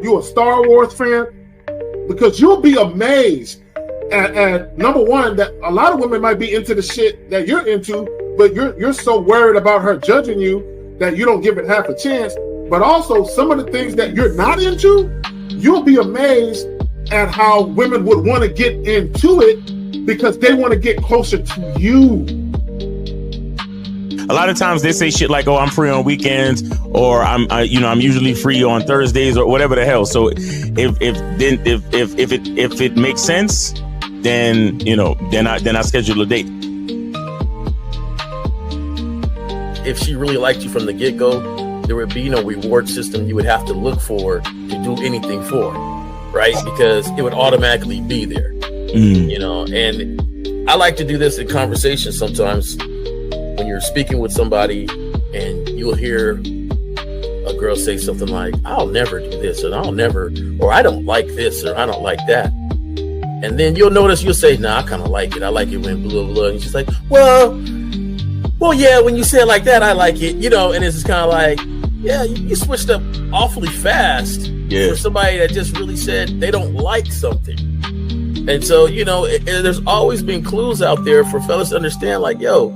You a Star Wars fan? Because you'll be amazed at number one, that a lot of women might be into the shit that you're into, but you're so worried about her judging you that you don't give it half a chance. But also some of the things that you're not into, you'll be amazed at how women would want to get into it because they want to get closer to you. A lot of times they say shit like, "Oh, I'm free on weekends," or I'm usually free on Thursdays," or whatever the hell. So if it makes sense, then I schedule a date. If she really liked you from the get-go, there would be no reward system you would have to look for to do anything for, right? Because it would automatically be there, And I like to do this in conversation sometimes. When you're speaking with somebody and you'll hear a girl say something like, "I'll never do this," or "I don't like this," or "I don't like that." And then you'll notice, you'll say, "Nah, I kind of like it. I like it when blah, blah, blah." And she's like, well, yeah, when you say it like that, I like it, And it's just kind of like, yeah, you switched up awfully fast for somebody that just really said they don't like something. And so, there's always been clues out there for fellas to understand, like, yo,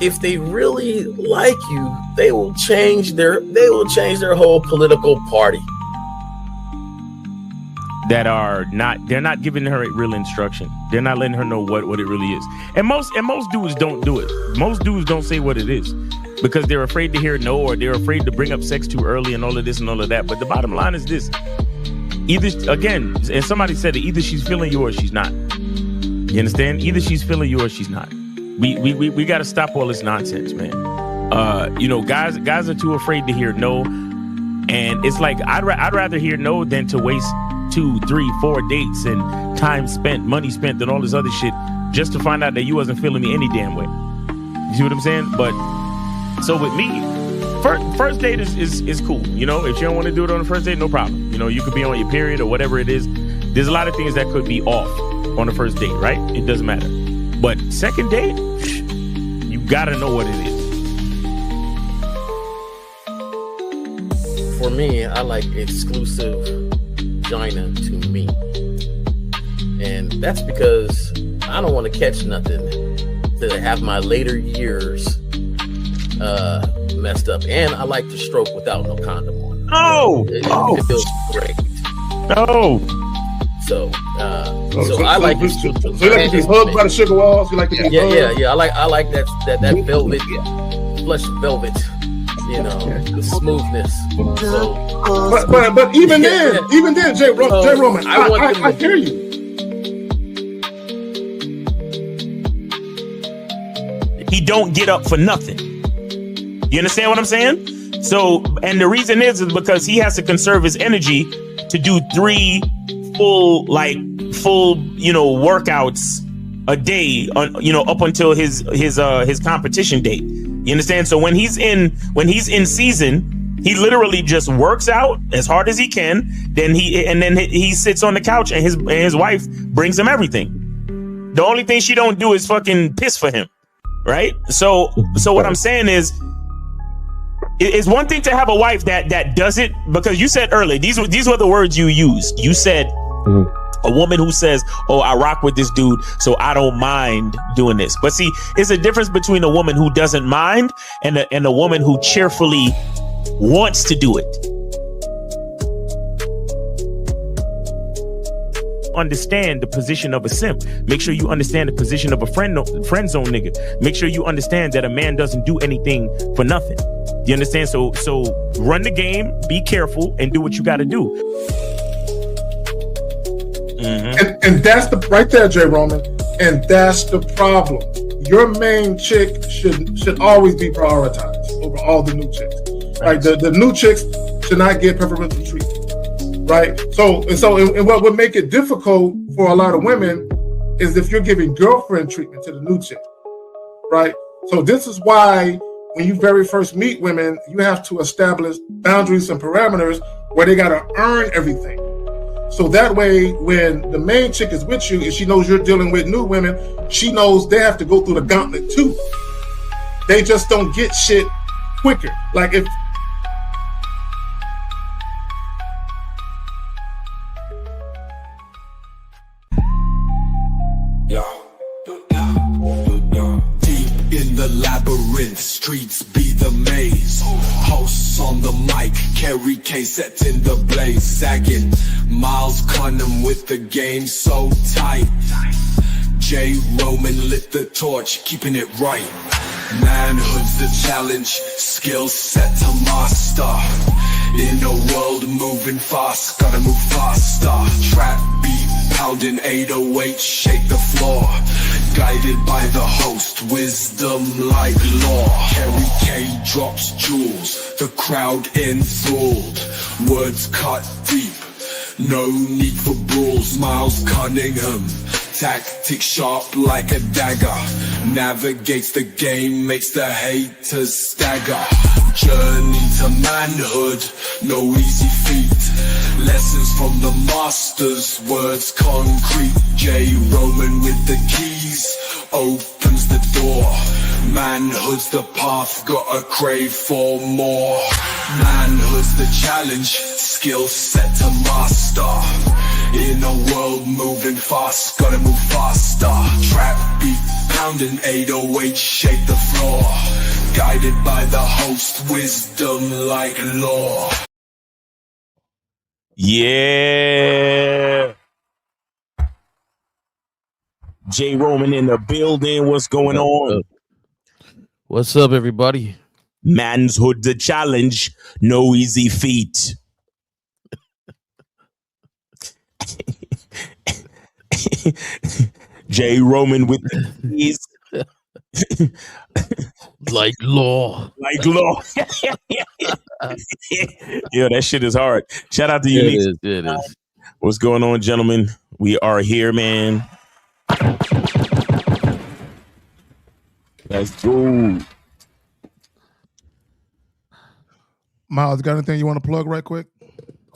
if they really like you, they will change their whole political party. They're not giving her real instruction. They're not letting her know what it really is. And most dudes don't do it. Most dudes don't say what it is because they're afraid to hear no, or they're afraid to bring up sex too early and all of this and all of that. But the bottom line is this. Either, again, and somebody said it, either she's feeling you or she's not. You understand? Either she's feeling you or she's not. We got to stop all this nonsense, man. Guys are too afraid to hear no, and it's like I'd rather hear no than to waste 2, 3, 4 dates and time spent, money spent, and all this other shit just to find out that you wasn't feeling me any damn way. You see what I'm saying? But so with me, first date is cool. If you don't want to do it on the first date, no problem. You could be on your period or whatever it is. There's a lot of things that could be off on the first date, right? It doesn't matter. But second date, you gotta know what it is. For me, I like exclusive vagina to me. And that's because I don't want to catch nothing to have my later years messed up. And I like to stroke without no condom on. It feels great. No. So I like it. So you like to be hugged by the sugar walls? You like to be hugged? Yeah. I like that velvet, plush velvet. The smoothness. So, but even then, Jay Roman, I hear you. He don't get up for nothing. You understand what I'm saying? So, and the reason is because he has to conserve his energy to do 3 full workouts a day up until his competition date. You understand? So when he's in season, he literally just works out as hard as he can. Then he sits on the couch and his wife brings him everything. The only thing she don't do is fucking piss for him, right? So what I'm saying is, it's one thing to have a wife that does it, because you said earlier, these were the words you used. You said a woman who says, "Oh, I rock with this dude, so I don't mind doing this." But see, it's a difference between a woman who doesn't mind and a woman who cheerfully wants to do it. Understand the position of a simp. Make sure you understand the position of a friend zone nigga. Make sure you understand that a man doesn't do anything for nothing. You understand? So run the game, be careful, and do what you got to do. Mm-hmm. And that's right there, Jay Roman. And that's the problem. Your main chick should always be prioritized over all the new chicks. Right? The new chicks should not get preferential treatment. Right? So what would make it difficult for a lot of women is if you're giving girlfriend treatment to the new chick. Right? So this is why when you very first meet women, you have to establish boundaries and parameters where they got to earn everything. So that way, when the main chick is with you, and she knows you're dealing with new women, she knows they have to go through the gauntlet too. They just don't get shit quicker. Like Harry K setting the blaze, sagging. Miles Cunham with the game so tight. J. Roman lit the torch, keeping it right. Manhood's the challenge, skill set to master. In a world moving fast, gotta move faster. Trap beat, pounding 808, shake the floor. Guided by the host, wisdom like law. Harry K drops jewels, the crowd enthralled. Words cut deep, no need for brawls. Miles Cunningham, tactics sharp like a dagger. Navigates the game, makes the haters stagger. Journey to manhood, no easy feat. Lessons from the masters, words concrete. J. Roman with the keys, opens the door. Manhood's the path, gotta crave for more. Manhood's the challenge, skill set to master. In a world moving fast, gotta move faster. Trap beat, pounding 808, shake the floor. Guided by the host, wisdom like law. Yeah. J. Roman in the building. What's going on? What's up, everybody? Manhood the challenge, no easy feat. J. Roman with the keys. Like law. Like law. Yeah, that shit is hard. Shout out to you. It is. What's going on, gentlemen? We are here, man. Let's go. Miles, got anything you want to plug right quick?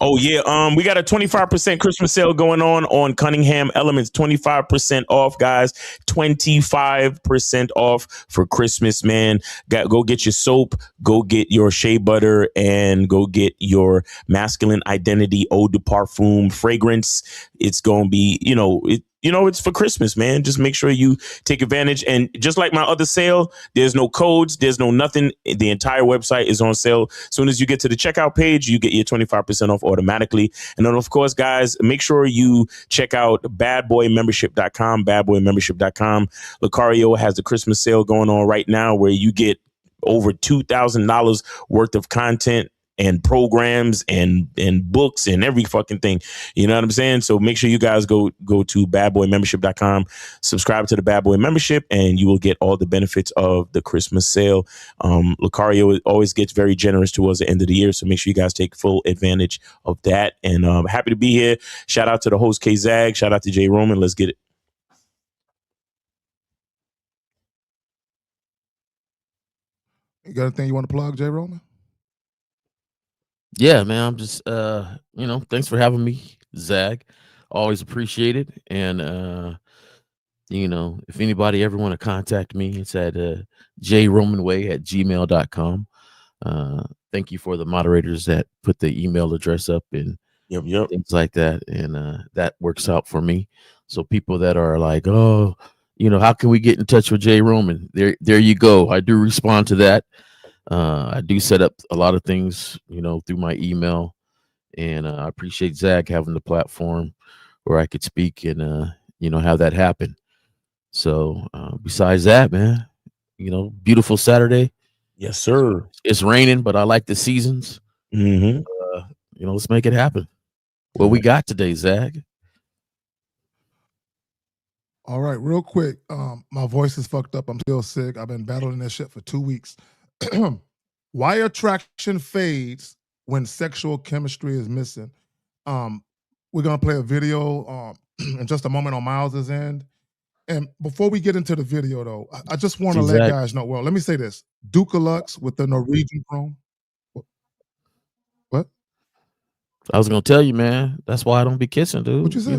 Oh yeah, we got a 25% Christmas sale going on Cunningham Elements. 25% off, guys. 25% off for Christmas, man. Go get your soap, go get your shea butter, and go get your masculine identity eau de parfum fragrance. It's gonna be, it's for Christmas, man. Just make sure you take advantage. And just like my other sale, there's no codes, there's no nothing. The entire website is on sale. As soon as you get to the checkout page, you get your 25% off automatically. And then, of course, guys, make sure you check out badboymembership.com, badboymembership.com. Lucario has the Christmas sale going on right now where you get over $2,000 worth of content and programs and books and every fucking thing. You know what I'm saying? So make sure you guys go to badboymembership.com, subscribe to the Bad Boy membership, and you will get all the benefits of the Christmas sale. Lucario always gets very generous towards the end of the year, so make sure you guys take full advantage of that. And happy to be here. Shout out to the host, K Zag. Shout out to J. Roman. Let's get it. You got anything you want to plug, J. Roman? Yeah, man. I'm just thanks for having me, Zag. Always appreciate it. And if anybody ever want to contact me, it's at jromanway@gmail.com. Thank you for the moderators that put the email address up and things like that. And that works out for me. So people that are like, oh, how can we get in touch with J. Roman? There you go. I do respond to that. I do set up a lot of things, through my email, and I appreciate Zach having the platform where I could speak and, have that happen. So besides that, man, beautiful Saturday. Yes, sir. It's raining, but I like the seasons. Mm-hmm. Let's make it happen. What we got today, Zach? All right, real quick. My voice is fucked up. I'm still sick. I've been battling this shit for 2 weeks. Why attraction fades when sexual chemistry is missing. We're gonna play a video in just a moment on Miles's end. And before we get into the video, though, I just want to let guys know. Well, let me say this: Dukalux with the Norwegian chrome. What? I was gonna tell you, man. That's why I don't be kissing, dude. What you say?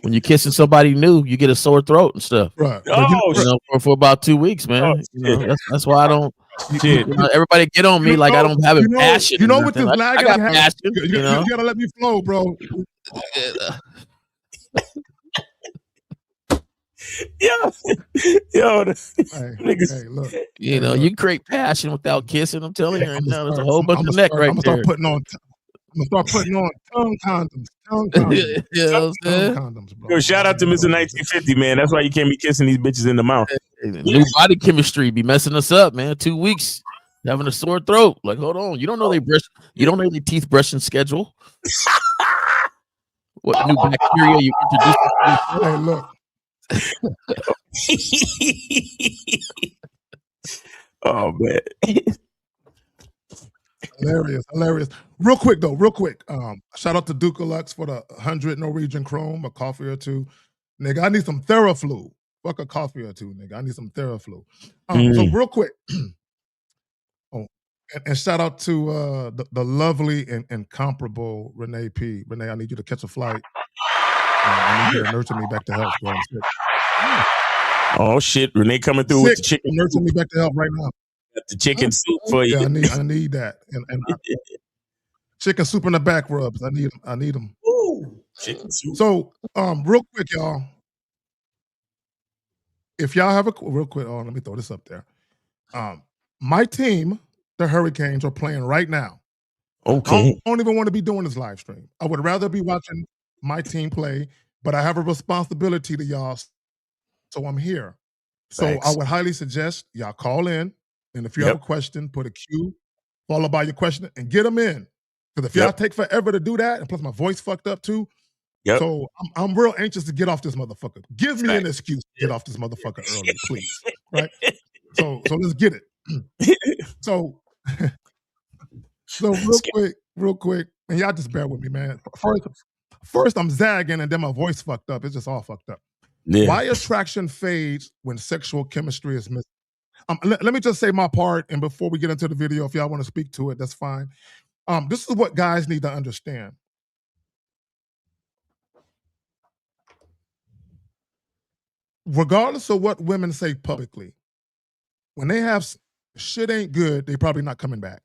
When you're kissing somebody new, you get a sore throat and stuff. Right. For about 2 weeks, man. That's why I don't. Everybody get on me like I don't have a passion. With this lag, I got passion. You gotta let me flow, bro. Yo, yo, niggas. Hey, look. You know, look. you create passion without kissing. I'm telling you right now, there's a whole I'm bunch of neck right gonna there. start putting on. I'm gonna start putting on tongue condoms. Tongue condoms. You know what I'm saying? Tongue condoms, bro. Yo, shout out to Mr. 1950, man. That's why you can't be kissing these bitches in the mouth. New body chemistry be messing us up, man. 2 weeks having a sore throat. Like, hold on, you don't know they brush. You don't know their teeth brushing schedule. What new bacteria you introduce? Hey, look. Oh man. Hilarious. Real quick. Shout out to Duke Lux for the 100 Norwegian Chrome, a coffee or two. Nigga, I need some Theraflu. Fuck a coffee or two, nigga. I need some Theraflu. So real quick. And shout out to the lovely and incomparable Renee P. Renee, I need you to catch a flight. I need you to nurture me back to health, bro. I'm sick. Oh shit, Renee coming through with the chicken. Nurture me back to health right now. Got the chicken soup for you. Yeah, I need that. And chicken soup in the back rubs. I need them. Ooh, chicken soup. So, real quick, y'all. If y'all have real quick, let me throw this up there. My team, the Hurricanes, are playing right now. Okay. I don't even want to be doing this live stream. I would rather be watching my team play, but I have a responsibility to y'all, so I'm here. So Thanks. I would highly suggest y'all call in, and if you have a question, put a Q followed by your question and get them in. Because if y'all take forever to do that, and plus my voice fucked up too, so I'm real anxious to get off this motherfucker. Give me an excuse to get off this motherfucker early, please. Right? So let's get it. So real quick, and y'all just bear with me, man. First I'm zagging, and then my voice fucked up. It's just all fucked up. Yeah. Why attraction fades when sexual chemistry is missing? Let me just say my part, and before we get into the video, if y'all want to speak to it, that's fine. This is what guys need to understand. Regardless of what women say publicly, when they have shit ain't good, they probably not coming back.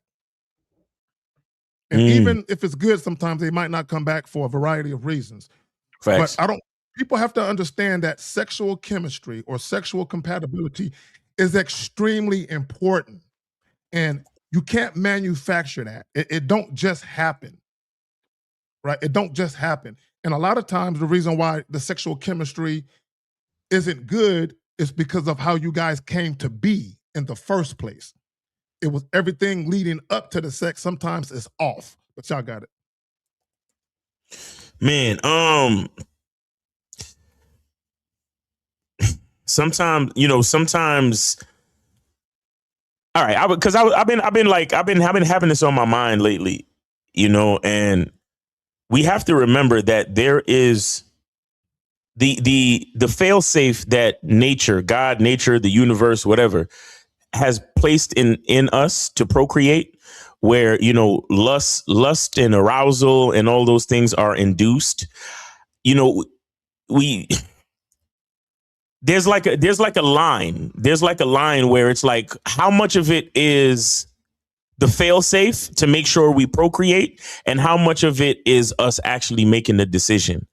And even if it's good, sometimes they might not come back for a variety of reasons. Facts. But people have to understand that sexual chemistry or sexual compatibility is extremely important. And you can't manufacture that. It don't just happen, right? It don't just happen. And a lot of times the reason why the sexual chemistry isn't good is because of how you guys came to be in the first place. It was everything leading up to the sex. Sometimes it's off, but y'all got it. Man, sometimes, all right, I've been having this on my mind lately, and we have to remember that there is the fail-safe that nature, God, nature, the universe, whatever, has placed in us to procreate, where lust and arousal and all those things are induced. There's like a line where it's like, how much of it is the fail safe to make sure we procreate, and how much of it is us actually making the decision.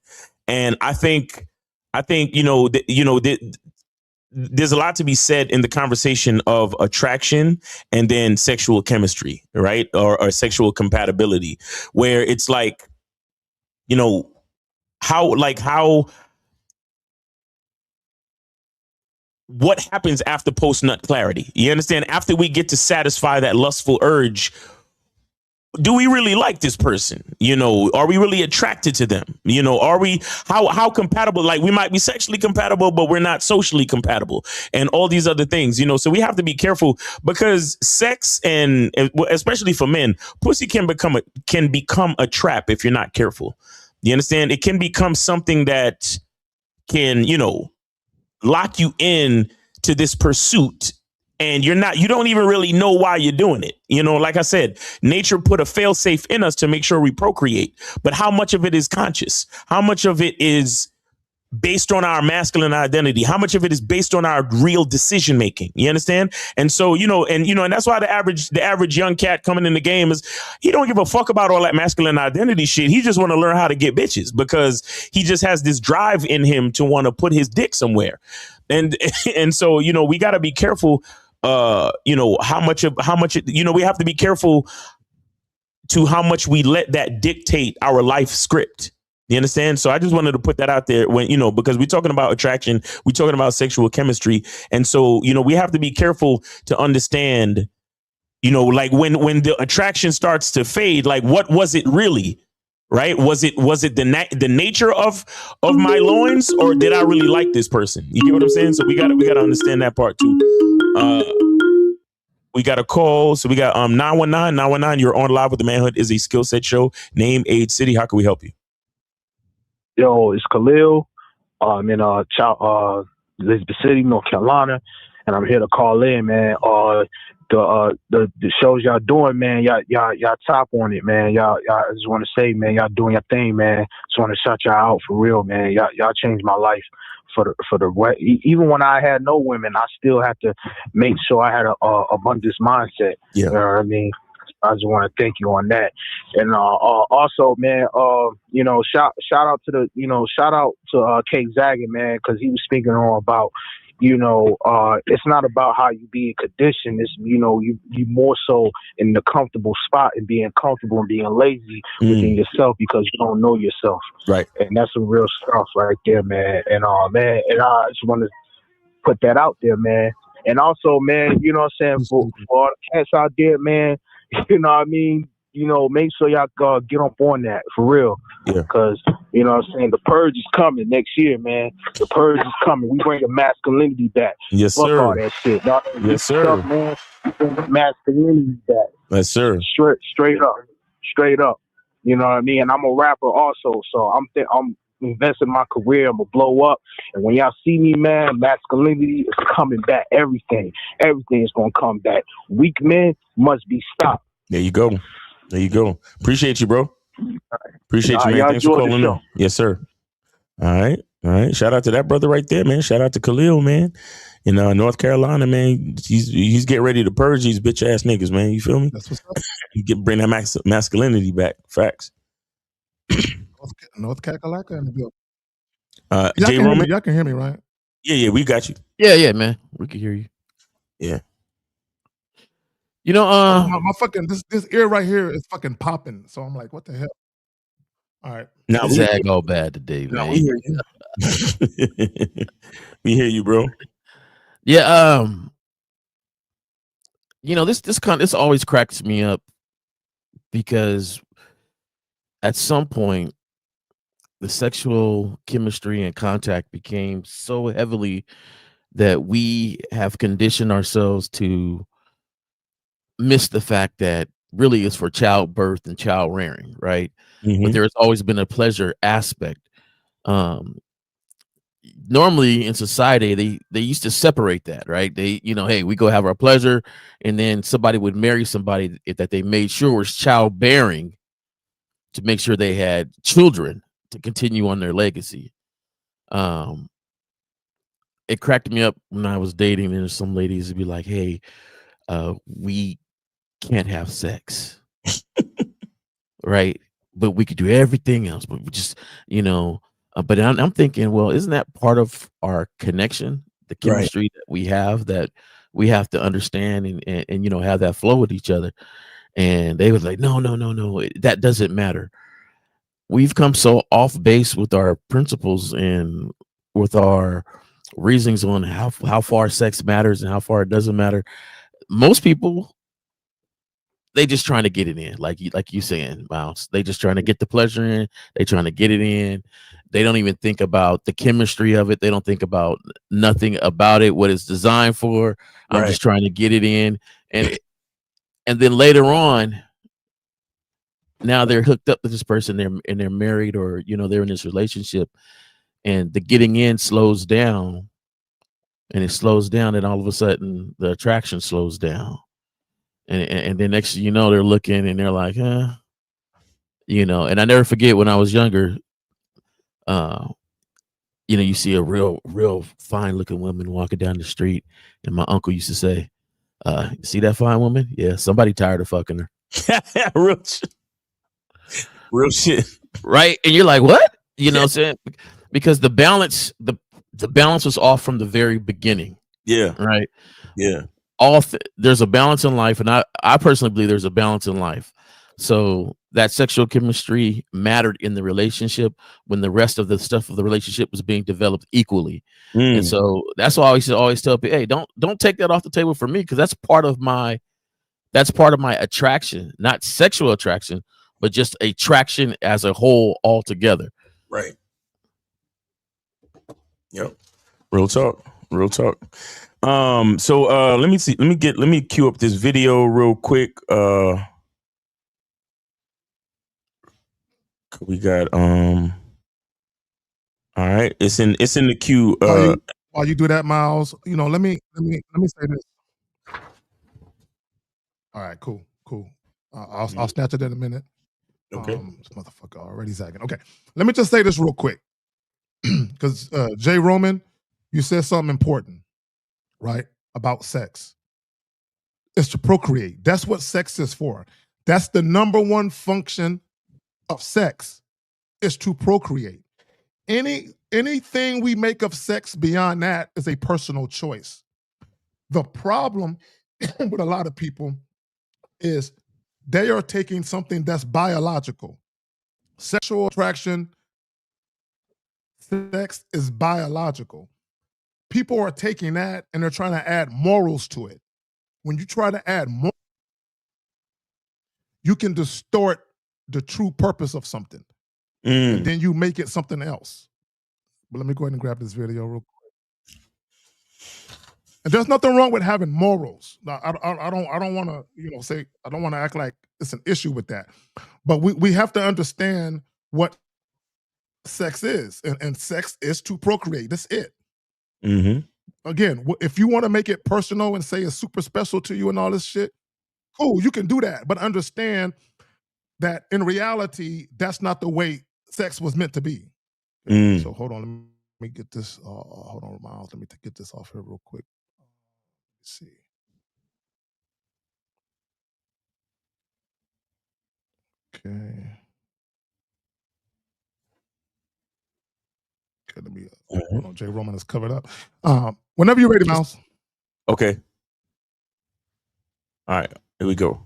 And I think there's a lot to be said in the conversation of attraction and then sexual chemistry, right? Or sexual compatibility, where it's like, what happens after post-nut clarity? You understand? After we get to satisfy that lustful urge, do we really like this person? Are we really attracted to them? Are we, how compatible? Like, we might be sexually compatible, but we're not socially compatible, and all these other things, so we have to be careful, because sex, and especially for men, pussy can become a trap if you're not careful. You understand? It can become something that can, lock you in to this pursuit, and you don't even really know why you're doing it. Like I said, nature put a fail safe in us to make sure we procreate, but how much of it is conscious? How much of it is based on our masculine identity? How much of it is based on our real decision making? You understand? And so, and that's why the average young cat coming in the game is, he don't give a fuck about all that masculine identity shit. He just want to learn how to get bitches because he just has this drive in him to want to put his dick somewhere. And so, we got to be careful, how much, we have to be careful to how much we let that dictate our life script. You understand? So I just wanted to put that out there when, because we're talking about attraction, we're talking about sexual chemistry. And so, we have to be careful to understand, like when the attraction starts to fade, like what was it really? Right? Was it the nature of my loins, or did I really like this person? You get what I'm saying? So we got to understand that part too. We got a call. So we got 919. You're on Live with the Manhood is a skill set show. Name, age, city. How can we help you? Yo, it's Khalil. I'm in Elizabeth City, North Carolina, and I'm here to call in, man. The shows y'all doing, man, y'all top on it, man. Y'all I just want to say, man, y'all doing your thing, man. Just want to shout y'all out for real, man. Y'all changed my life for the way. Even when I had no women, I still had to make sure I had a abundance mindset. Yeah. You know what I mean? I just want to thank you on that. And also, man, shout out to Kate Zaggin, man, because he was speaking on about, it's not about how you be in condition. It's, you more so in the comfortable spot and being comfortable and being lazy within yourself because you don't know yourself. Right. And that's some real stuff right there, man. And and I just want to put that out there, man. And also, man, you know what I'm saying, for all the cats out there, man, you know what I mean? Make sure y'all get up on that for real. Yeah. Because, you know what I'm saying, the purge is coming next year, man. The purge is coming. We bring the masculinity back. Yes, Fuck sir. all that shit. Yes, sir. Stuff, man. We bring the masculinity back. Yes, sir. Straight up. You know what I mean? And I'm a rapper also, so I'm investing in my career. I'm gonna blow up. And when y'all see me, man, masculinity is coming back. Everything is gonna come back. Weak men must be stopped. There you go. Appreciate you, bro. Appreciate you, man. Thanks for calling in. Yes, sir. All right. Shout out to that brother right there, man. Shout out to Khalil, man. In North Carolina, man. He's getting ready to purge these bitch ass niggas, man. You feel me? That's what's up. You bring that masculinity back. Facts. North Carolina in the building. Jay Roman, y'all can hear me, right? Yeah, we got you. Yeah, man, we can hear you. Yeah. My fucking this ear right here is fucking popping. So I'm like, what the hell? All right. Now Zag all bad today, man. We hear you. We hear you, bro. Yeah. This always cracks me up because at some point the sexual chemistry and contact became so heavily that we have conditioned ourselves to miss the fact that really is for childbirth and child rearing, right? Mm-hmm. But there's always been a pleasure aspect. Normally in society, they used to separate that, right? They, hey, we go have our pleasure, and then somebody would marry somebody that they made sure was childbearing to make sure they had children to continue on their legacy. It cracked me up when I was dating, and some ladies would be like, hey, we can't have sex. Right? But we could do everything else, but we just, but I'm thinking, well, isn't that part of our connection, the chemistry that we have to understand and have that flow with each other? And they was like, no, that doesn't matter. We've come so off base with our principles and with our reasons on how far sex matters and how far it doesn't matter. Most people, they just trying to get it in, like you saying, Miles. They just trying to get the pleasure in. They trying to get it in. They don't even think about the chemistry of it. They don't think about nothing about it, what it's designed for. I'm just trying to get it in, and then later on, now they're hooked up with this person, they're married, or they're in this relationship, and the getting in slows down, and it slows down, and all of a sudden the attraction slows down. And then next thing you know, they're looking and they're like, and I never forget when I was younger, you know, you see a real fine looking woman walking down the street, and my uncle used to say, "See that fine woman? Yeah, somebody tired of fucking her." Real shit. Real shit. Right? And you're like, what? You know what I'm saying? Because the balance was off from the very beginning. Yeah. Right. Yeah. There's a balance in life, and I personally believe there's a balance in life. So that sexual chemistry mattered in the relationship when the rest of the stuff of the relationship was being developed equally. And so that's why I always tell people, hey, don't take that off the table for me, because that's part of my attraction, not sexual attraction, but just attraction as a whole altogether. Right. Yep. Real talk. So let me cue up this video real quick. We got all right. It's in the queue. While you do that, Miles, you know, let me say this. All right, cool. I'll snatch it in a minute. Okay. This motherfucker already zagging. Okay, let me just say this real quick, because Jay Roman, you said something important, right, about sex. It's to procreate. That's what sex is for. That's the number one function of sex, is to procreate. Anything we make of sex beyond that is a personal choice. The problem with a lot of people is they are taking something that's biological. Sexual attraction, sex is biological. People are taking that and they're trying to add morals to it. When you try to add more, you can distort the true purpose of something. And then you make it something else. But let me go ahead and grab this video real quick. And there's nothing wrong with having morals. Now, I don't want to, you know, say, I don't want to act like it's an issue with that. But we have to understand what sex is. And sex is to procreate. That's it. Again, if you want to make it personal and say it's super special to you and all this shit, cool, you can do that. But understand that in reality, that's not the way sex was meant to be. So hold on, let me get this. Hold on, Miles. Let me get this off here real quick. Let's see. Okay. Let me. Hold on, Jay Roman is covered up. Whenever you're ready, Miles. Okay. All right. Here we go.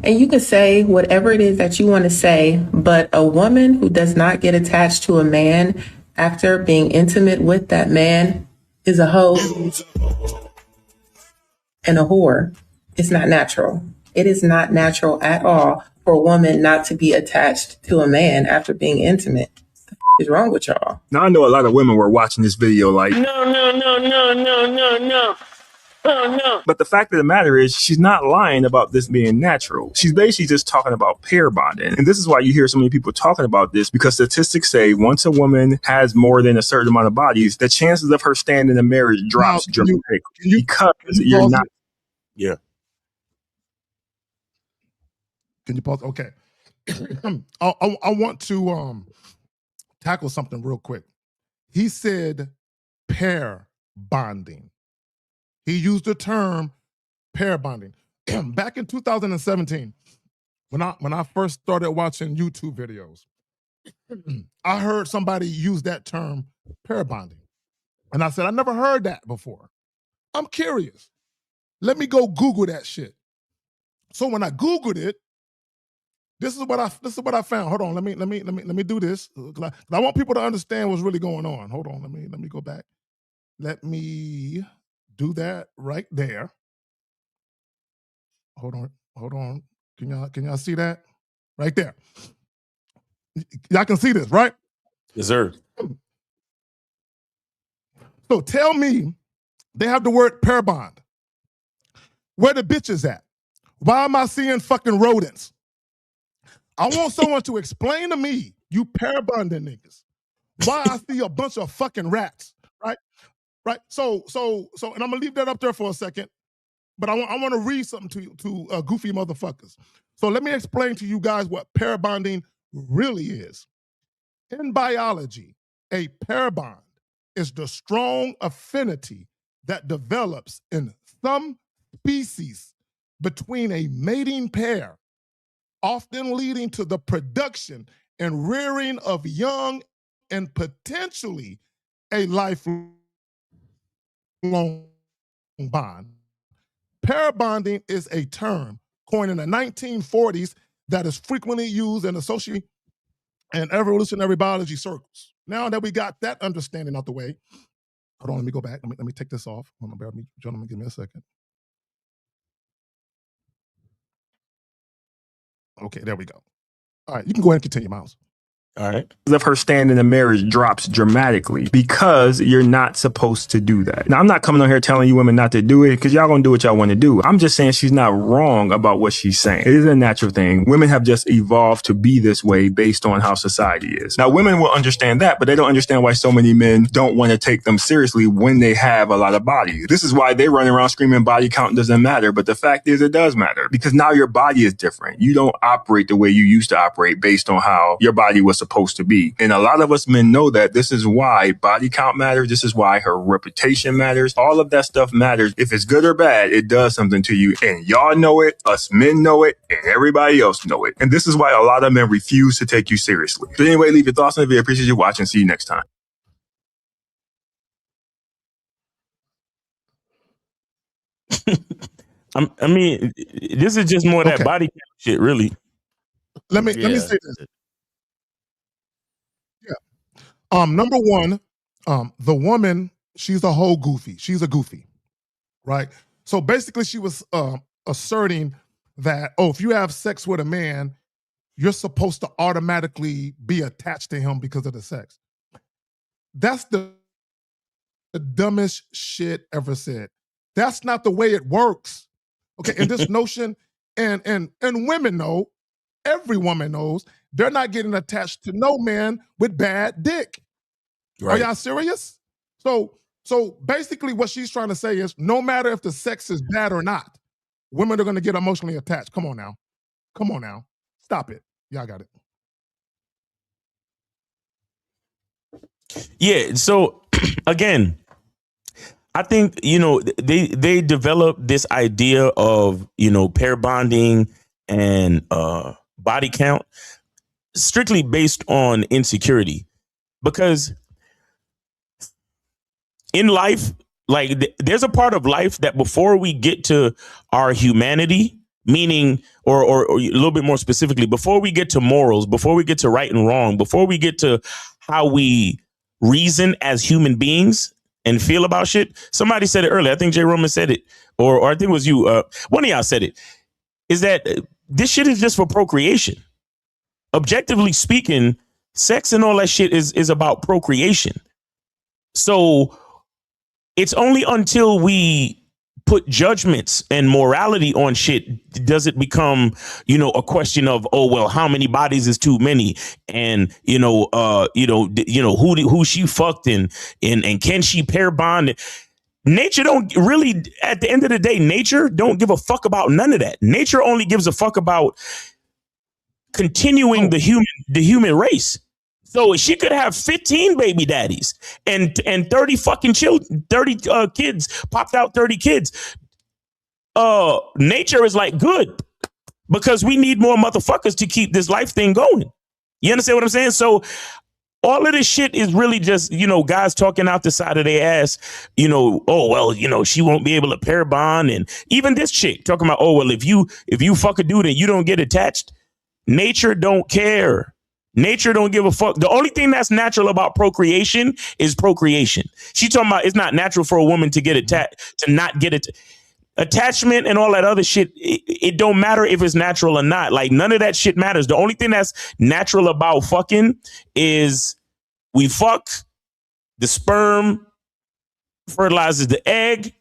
And you can say whatever it is that you want to say, but a woman who does not get attached to a man after being intimate with that man is a hoe and a whore. It's not natural. It is not natural at all for a woman not to be attached to a man after being intimate. What is wrong with y'all? Now, I know a lot of women were watching this video like, No. Oh, no. but the fact of the matter is she's not lying about this being natural. She's basically just talking about pair bonding. And this is why you hear so many people talking about this, because statistics say once a woman has more than a certain amount of bodies, the chances of her staying in a marriage drops dramatically because you're not. Yeah. Can you pause? Okay. I want to tackle something real quick. He said pair bonding. He used the term pair bonding. Back in 2017, when I first started watching YouTube videos, I heard somebody use that term pair bonding. And I said, I never heard that before. I'm curious. Let me go Google that shit. So when I Googled it, this is what I found. Hold on, let me do this. I want people to understand what's really going on. Hold on, let me go back. Let me do that right there. Hold on. Can y'all see that? Right there. Y'all can see this, right? Yes, sir. So tell me, they have the word pair bond. Where the bitches at? Why am I seeing fucking rodents? I want someone to explain to me, you pair bonding niggas, why I see a bunch of fucking rats, right? Right. So, and I'm gonna leave that up there for a second, but I want to read something to goofy motherfuckers. So let me explain to you guys what pair bonding really is. In biology, a pair bond is the strong affinity that develops in some species between a mating pair, often leading to the production and rearing of young and potentially a lifelong bond. Pair bonding is a term coined in the 1940s that is frequently used in association and evolutionary biology circles. Now that we got that understanding out the way, hold on, let me go back. Let me take this off. Hold on, bear with me, gentlemen, give me a second. Okay, there we go. All right, you can go ahead and continue, Miles. All right. Of her stand in the marriage drops dramatically because you're not supposed to do that. Now, I'm not coming on here telling you women not to do it because y'all gonna do what y'all want to do. I'm just saying she's not wrong about what she's saying. It is a natural thing. Women have just evolved to be this way based on how society is. Now, women will understand that, but they don't understand why so many men don't want to take them seriously when they have a lot of bodies. This is why they run around screaming body count doesn't matter. But the fact is it does matter because now your body is different. You don't operate the way you used to operate based on how your body was supposed to be. And a lot of us men know that. This is why body count matters. This is why her reputation matters. All of that stuff matters. If it's good or bad, it does something to you. And y'all know it, us men know it, and everybody else know it. And this is why a lot of men refuse to take you seriously. But anyway, leave your thoughts on the video. Appreciate you watching. See you next time. I mean, this is just more of that body count shit, really. Let me say this. Number one, the woman, she's a whole goofy. She's a goofy, right? So basically she was asserting that, if you have sex with a man, you're supposed to automatically be attached to him because of the sex. That's the dumbest shit ever said. That's not the way it works. Okay, and this notion, and women know, every woman knows, they're not getting attached to no man with bad dick. Right. Are y'all serious? So basically what she's trying to say is no matter if the sex is bad or not, women are going to get emotionally attached. Come on now. Stop it. Y'all got it. Yeah. So again, I think, they developed this idea of, pair bonding and body count strictly based on insecurity, because in life, like there's a part of life that before we get to our humanity, meaning, or a little bit more specifically, before we get to morals, before we get to right and wrong, before we get to how we reason as human beings and feel about shit. Somebody said it earlier. I think Jay Roman said it, or I think it was you. One of y'all said it, is that this shit is just for procreation. Objectively speaking, sex and all that shit is about procreation. So it's only until we put judgments and morality on shit does it become, a question of, how many bodies is too many, and who she fucked and can she pair bond. Nature don't really, at the end of the day, nature don't give a fuck about none of that. Nature only gives a fuck about continuing the human race. So she could have 15 baby daddies and 30 fucking children, 30 kids, popped out 30 kids. Nature is like, good, because we need more motherfuckers to keep this life thing going. You understand what I'm saying? So all of this shit is really just, guys talking out the side of their ass, she won't be able to pair bond. And even this chick talking about, if you fuck a dude and you don't get attached, nature don't care. Nature don't give a fuck. The only thing that's natural about procreation is procreation. She talking about it's not natural for a woman to get attached, to not get it. Attachment and all that other shit, it don't matter if it's natural or not. Like, none of that shit matters. The only thing that's natural about fucking is we fuck, the sperm fertilizes the egg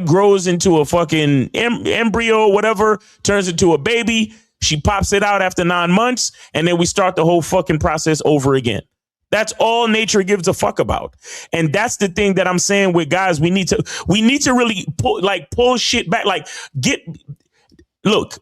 grows into a fucking embryo or whatever, turns into a baby. She pops it out after 9 months, and then we start the whole fucking process over again. That's all nature gives a fuck about. And that's the thing that I'm saying with guys, we need to really pull shit back. Like, look,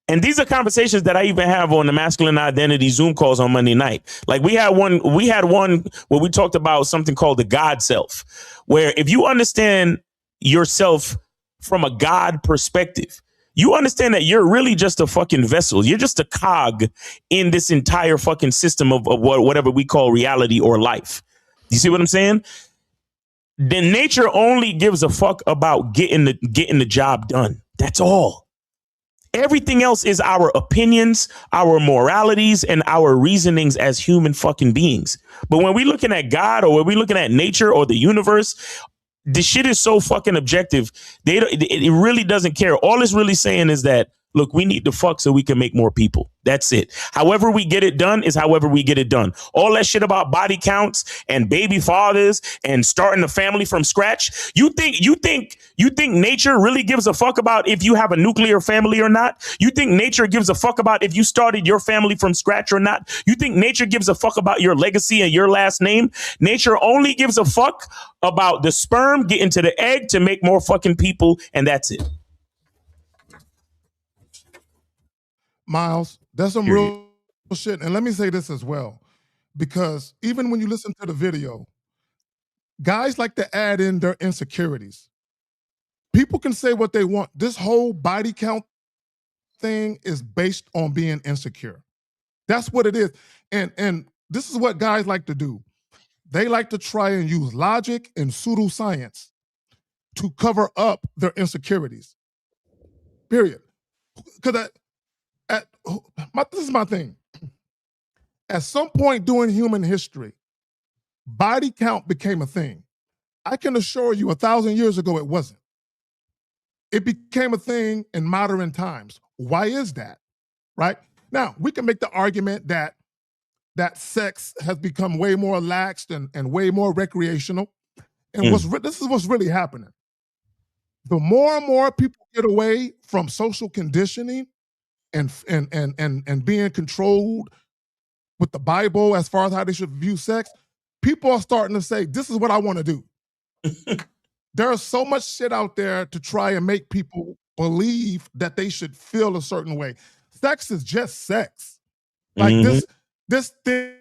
And these are conversations that I even have on the masculine identity Zoom calls on Monday night. Like we had one where we talked about something called the God self, where if you understand yourself from a God perspective, you understand that you're really just a fucking vessel. You're just a cog in this entire fucking system of whatever we call reality or life. You see what I'm saying? Then nature only gives a fuck about getting the job done. That's all. Everything else is our opinions, our moralities, and our reasonings as human fucking beings. But when we're looking at God or when we're looking at nature or the universe, this shit is so fucking objective. It really doesn't care. All it's really saying is that, look, we need to fuck so we can make more people. That's it. However we get it done is however we get it done. All that shit about body counts and baby fathers and starting a family from scratch. You think nature really gives a fuck about if you have a nuclear family or not? You think nature gives a fuck about if you started your family from scratch or not? You think nature gives a fuck about your legacy and your last name? Nature only gives a fuck about the sperm getting to the egg to make more fucking people, and that's it. Miles, that's some real shit. And let me say this as well, because even when you listen to the video, guys like to add in their insecurities. People can say what they want. This whole body count thing is based on being insecure. That's what it is. And this is what guys like to do. They like to try and use logic and pseudoscience to cover up their insecurities. Period. Because this is my thing. At some point during human history, body count became a thing. I can assure you 1,000 years ago, it wasn't. It became a thing in modern times. Why is that? Right? Now, we can make the argument that sex has become way more laxed and way more recreational. And this is what's really happening. The more and more people get away from social conditioning and being controlled with the Bible as far as how they should view sex, people are starting to say, this is what I want to do. There's so much shit out there to try and make people believe that they should feel a certain way. Sex is just sex. Like this thing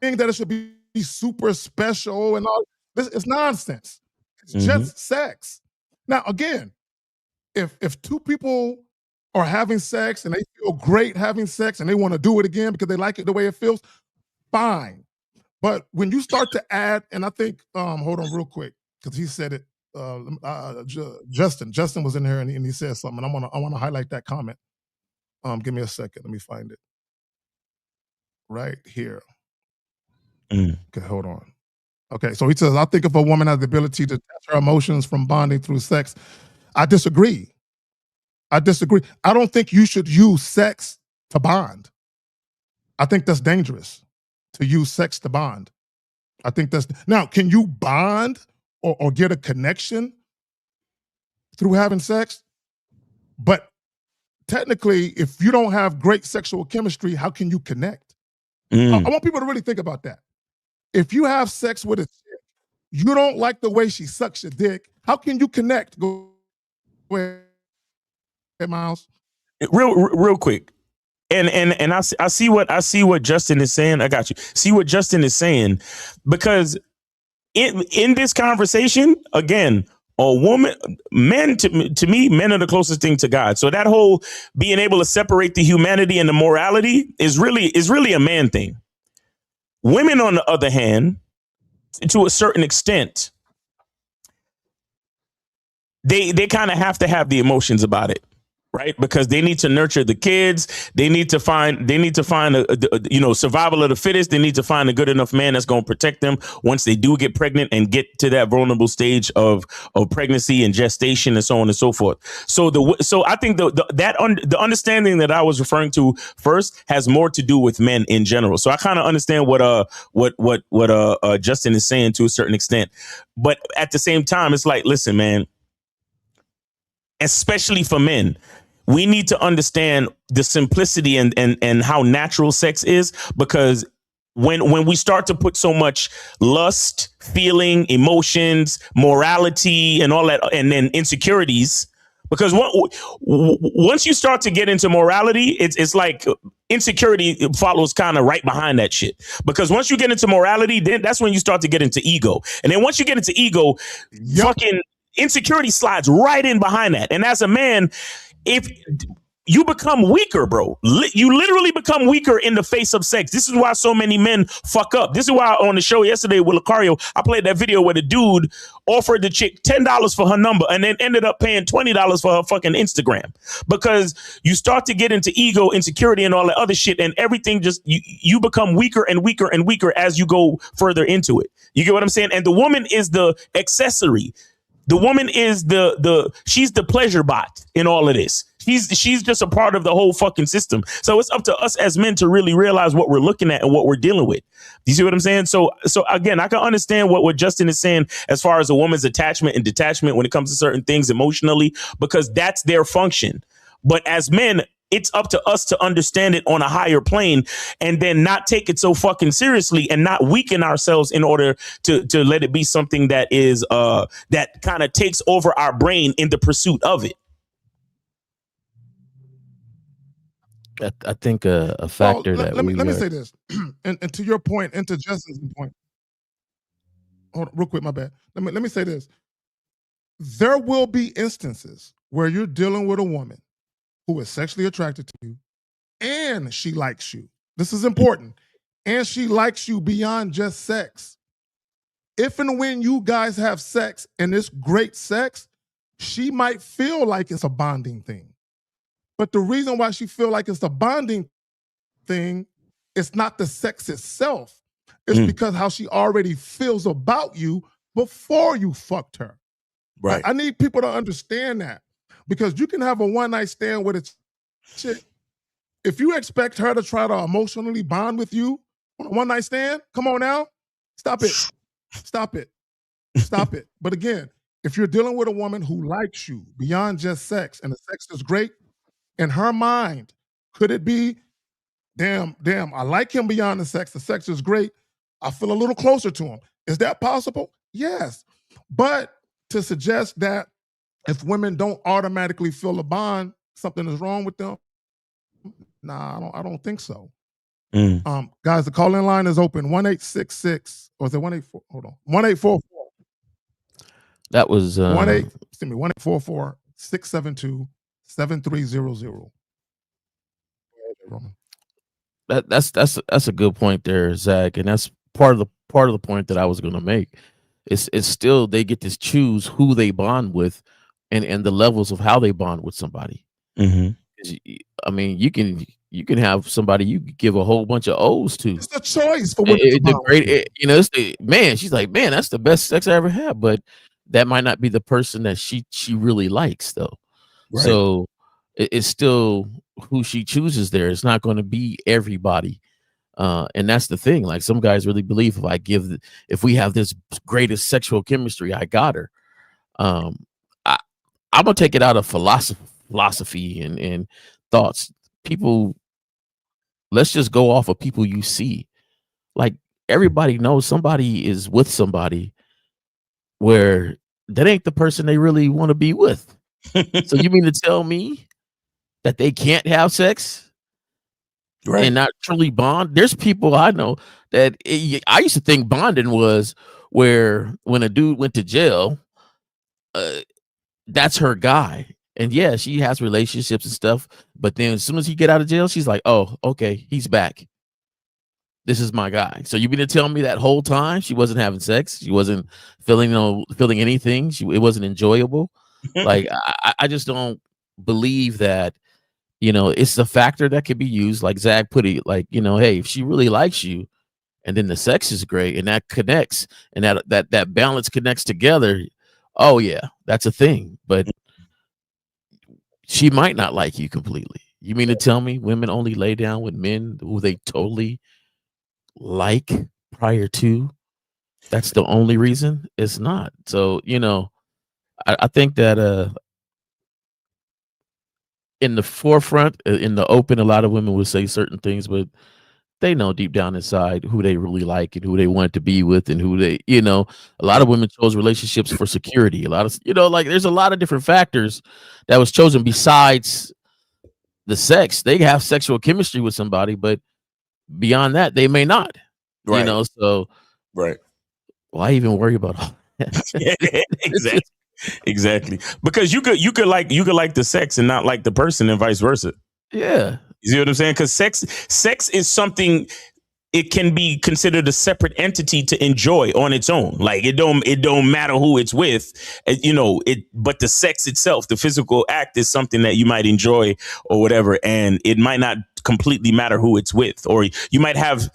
that it should be super special and all this, it's nonsense. It's just sex. Now, again, if two people are having sex and they feel great having sex and they want to do it again because they like it the way it feels, fine. But when you start to add, and I think, hold on real quick, because he said it, Justin was in here and he said something, and I want to highlight that comment. Give me a second, let me find it. Right here. Okay, hold on. Okay, so he says, I think if a woman has the ability to detach her emotions from bonding through sex, I disagree. I don't think you should use sex to bond. I think that's dangerous to use sex to bond. I think now, can you bond or get a connection through having sex? But technically, if you don't have great sexual chemistry, how can you connect? I want people to really think about that. If you have sex with a chick, you don't like the way she sucks your dick, how can you connect? Go ahead, Miles. Real quick. And I see what Justin is saying. I got you. See what Justin is saying, because in this conversation, again, men to me, men are the closest thing to God. So that whole being able to separate the humanity and the morality is really a man thing. Women, on the other hand, to a certain extent, they kind of have to have the emotions about it. Right, because they need to nurture the kids. They need to find a survival of the fittest. They need to find a good enough man that's going to protect them once they do get pregnant and get to that vulnerable stage of pregnancy and gestation and so on and so forth. So I think the understanding that I was referring to first has more to do with men in general. So I kind of understand what Justin is saying to a certain extent, but at the same time, it's like, listen, man. Especially for men, we need to understand the simplicity and how natural sex is, because when we start to put so much lust, feeling, emotions, morality, and all that, and then insecurities Because once you start to get into morality, it's like insecurity follows kind of right behind that shit. Because once you get into morality, then that's when you start to get into ego. And then once you get into ego, fucking insecurity slides right in behind that. And as a man, if you become weaker, bro. You literally become weaker in the face of sex. This is why so many men fuck up. This is why on the show yesterday with Lucario, I played that video where the dude offered the chick $10 for her number and then ended up paying $20 for her fucking Instagram. Because you start to get into ego, insecurity, and all that other shit, and everything just, you become weaker and weaker and weaker as you go further into it. You get what I'm saying? And the woman is the accessory. The woman is she's the pleasure bot in all of this. She's just a part of the whole fucking system. So it's up to us as men to really realize what we're looking at and what we're dealing with. Do you see what I'm saying? So again, I can understand what Justin is saying as far as a woman's attachment and detachment when it comes to certain things emotionally, because that's their function. But as men, it's up to us to understand it on a higher plane and then not take it so fucking seriously and not weaken ourselves in order to let it be something that is that kind of takes over our brain in the pursuit of it. I think a factor let me say this, and to your point, and to Justin's point. Hold on, real quick, my bad. Let me say this. There will be instances where you're dealing with a woman who is sexually attracted to you, and she likes you. This is important. And she likes you beyond just sex. If and when you guys have sex and it's great sex, she might feel like it's a bonding thing. But the reason why she feel like it's a bonding thing, it's not the sex itself. It's because how she already feels about you before you fucked her. Right. I need people to understand that. Because you can have a one-night stand with a chick. If you expect her to try to emotionally bond with you on a one-night stand, come on now. Stop it. Stop it. Stop it. But again, if you're dealing with a woman who likes you beyond just sex and the sex is great, in her mind, could it be, damn, I like him beyond the sex is great, I feel a little closer to him. Is that possible? Yes. But to suggest that if women don't automatically feel a bond, something is wrong with them, nah, I don't think so. Guys, the call-in line is open, 1-866, or is it 184? Hold on, 1-844. That was 1-844-672-7300. That's a good point there, Zach, and that's part of the point that I was going to make. It's still they get to choose who they bond with, and the levels of how they bond with somebody. I mean, you can have somebody you give a whole bunch of O's to. It's a choice for women to bond with. It's the man. She's like, man, that's the best sex I ever had, but that might not be the person that she really likes, though. Right. So it's still who she chooses there. It's not going to be everybody. And that's the thing. Like, some guys really believe if we have this greatest sexual chemistry, I got her. I'm gonna take it out of philosophy and thoughts. People, let's just go off of people you see. Like, everybody knows somebody is with somebody where that ain't the person they really want to be with. So you mean to tell me that they can't have sex, right, and not truly bond? There's people I know that I used to think bonding was where when a dude went to jail, that's her guy. And yeah, she has relationships and stuff, but then as soon as he get out of jail, she's like, oh, okay, he's back. This is my guy. So you mean to tell me that whole time she wasn't having sex? She wasn't feeling anything? It wasn't enjoyable? Like, I just don't believe that, it's a factor that could be used. Like Zach put it, like, hey, if she really likes you and then the sex is great and that connects and that balance connects together, oh yeah, that's a thing. But she might not like you completely. You mean to tell me women only lay down with men who they totally like prior to? That's the only reason? It's not. So, I think that in the forefront, in the open, a lot of women would say certain things, but they know deep down inside who they really like and who they want to be with and who they, a lot of women chose relationships for security. A lot of, like there's a lot of different factors that was chosen besides the sex. They have sexual chemistry with somebody, but beyond that, they may not, so right. Why even worry about all that? Exactly. Because you could like the sex and not like the person and vice versa. Yeah. You see what I'm saying? Because sex is something, it can be considered a separate entity to enjoy on its own. Like it don't matter who it's with, but the sex itself, the physical act, is something that you might enjoy or whatever, and it might not completely matter who it's with, or you might have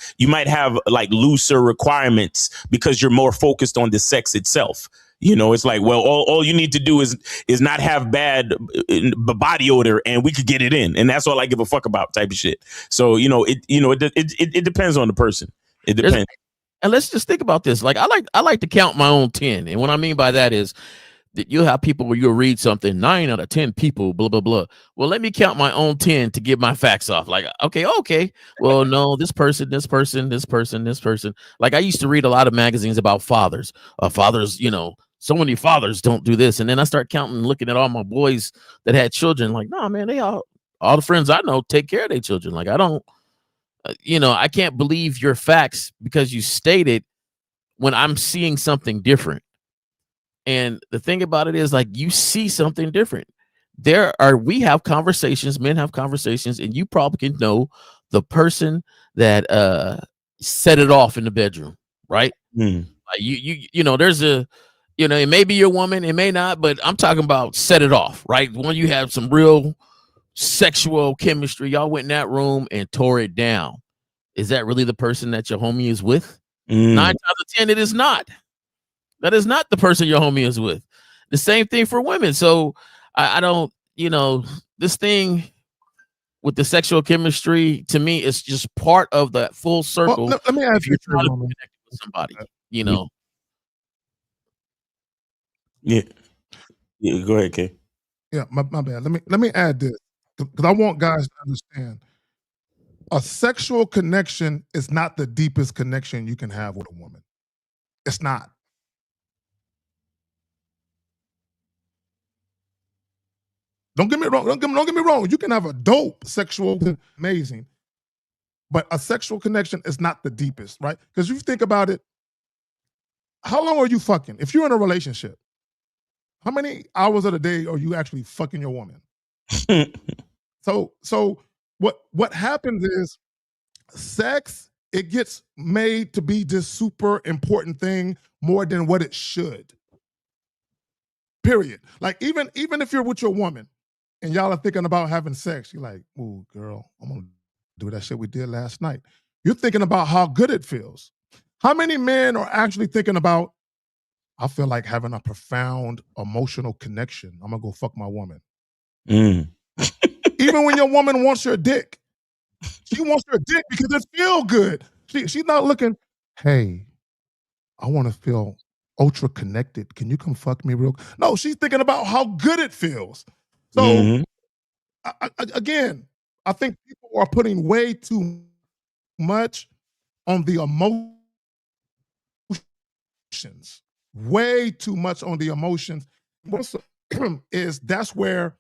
like looser requirements because you're more focused on the sex itself. It's like, well, all you need to do is not have bad body odor, and we could get it in, and that's all I give a fuck about, type of shit. So it depends on the person. It depends. And let's just think about this. Like I like to count my own 10, and what I mean by that is that you'll have people where you'll read something 9 out of 10 people, blah blah blah. Well, let me count my own 10 to get my facts off. Like okay. Well, no, this person. Like I used to read a lot of magazines about fathers. Fathers, so many fathers don't do this. And then I start counting and looking at all my boys that had children. Like, no, man, they all the friends I know take care of their children. Like, I don't, I can't believe your facts because you stated when I'm seeing something different. And the thing about it is, like, you see something different. We have conversations, men have conversations, and you probably can know the person that set it off in the bedroom, right? Mm. Like there's a, it may be your woman, it may not, but I'm talking about set it off, right? When you have some real sexual chemistry, y'all went in that room and tore it down. Is that really the person that your homie is with? 9 times out of 10, it is not. That is not the person your homie is with. The same thing for women. So I don't, this thing with the sexual chemistry, to me, it's just part of the full circle. Well, let me ask you, trying to connect with somebody, Yeah. Go ahead, Kay. Yeah, my bad. Let me add this, because I want guys to understand. A sexual connection is not the deepest connection you can have with a woman. It's not. Don't get me wrong. Don't get me wrong. You can have a dope sexual, amazing, but a sexual connection is not the deepest, right? Because you think about it, how long are you fucking? If you're in a relationship, how many hours of the day are you actually fucking your woman? So what happens is sex, it gets made to be this super important thing more than what it should. Period. Like even if you're with your woman and y'all are thinking about having sex, you're like, "Ooh, girl, I'm gonna do that shit we did last night." You're thinking about how good it feels. How many men are actually thinking about, I feel like having a profound emotional connection, I'm gonna go fuck my woman. Even when your woman wants your dick, she wants your dick because it feels good. She's not looking, hey, I want to feel ultra connected. Can you come fuck me real? No, she's thinking about how good it feels. So again, I think people are putting way too much on the emotions. Way too much on the emotions. Is that's where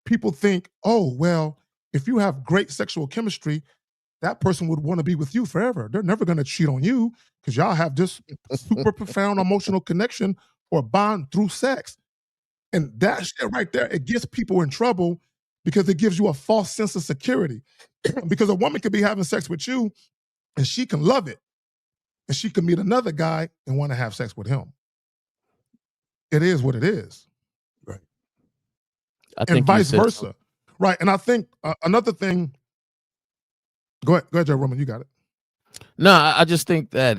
people think, oh, well, if you have great sexual chemistry, that person would want to be with you forever. They're never going to cheat on you because y'all have this super profound emotional connection or bond through sex. And that shit right there, it gets people in trouble because it gives you a false sense of security. Because a woman could be having sex with you and she can love it. And she can meet another guy and want to have sex with him. It is what it is. Right. And vice versa. Right. And I think another thing, go ahead, Joe Roman, you got it. No, I just think that,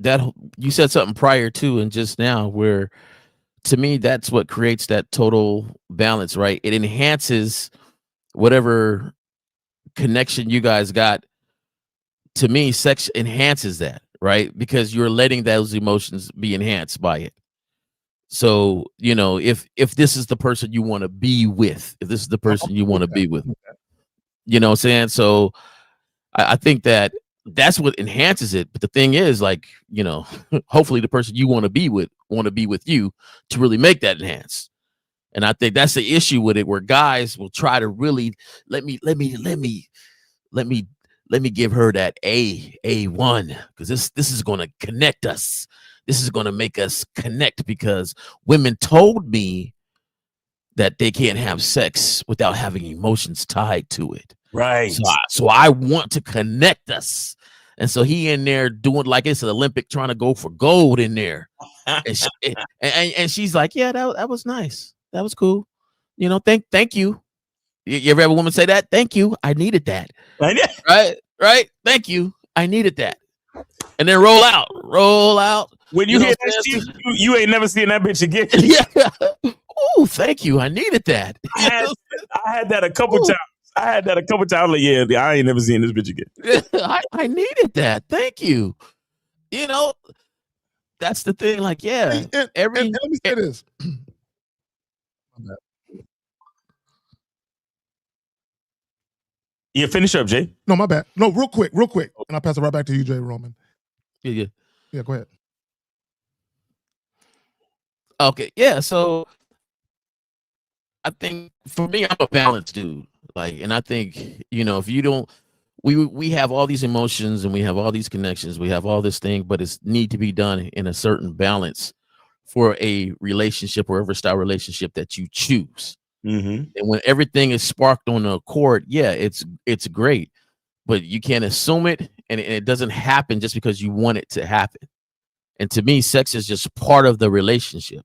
that you said something prior to and just now where, to me, that's what creates that total balance, right? It enhances whatever connection you guys got. To me, sex enhances that, right? Because you're letting those emotions be enhanced by it. So, if this is the person you want to be with, if this is the person you want to be with, You know what I'm saying? So I think that's what enhances it. But the thing is, like, you know, hopefully the person you want to be with you to really make that enhance. And I think that's the issue with it, where guys will try to really let me give her that A1, because this is going to connect us. This is going to make us connect, because women told me that they can't have sex without having emotions tied to it. Right. So I want to connect us. And so he in there doing like it's an Olympic, trying to go for gold in there. And she's like, yeah, that was nice. That was cool. You know, thank you. You ever have a woman say that? Thank you. I needed that. Right. Thank you. I needed that. And then roll out. When you hear that shit, you ain't never seen that bitch again. Yeah. Oh, thank you. I needed that. I had that a couple times. Like, yeah, I ain't never seen this bitch again. I needed that. Thank you. You know, that's the thing. Like, yeah. And let me say this. Yeah, finish up, Jay. No, my bad. No, real quick. And I'll pass it right back to you, Jay Roman. Yeah, go ahead. Okay, yeah. So I think for me, I'm a balanced dude. Like, and I think, you know, if you don't, we have all these emotions and we have all these connections, we have all this thing, but it's need to be done in a certain balance for a relationship, or style relationship that you choose. Mm-hmm. And when everything is sparked on the accord, yeah, it's great, but you can't assume it, and it doesn't happen just because you want it to happen. And to me, sex is just part of the relationship.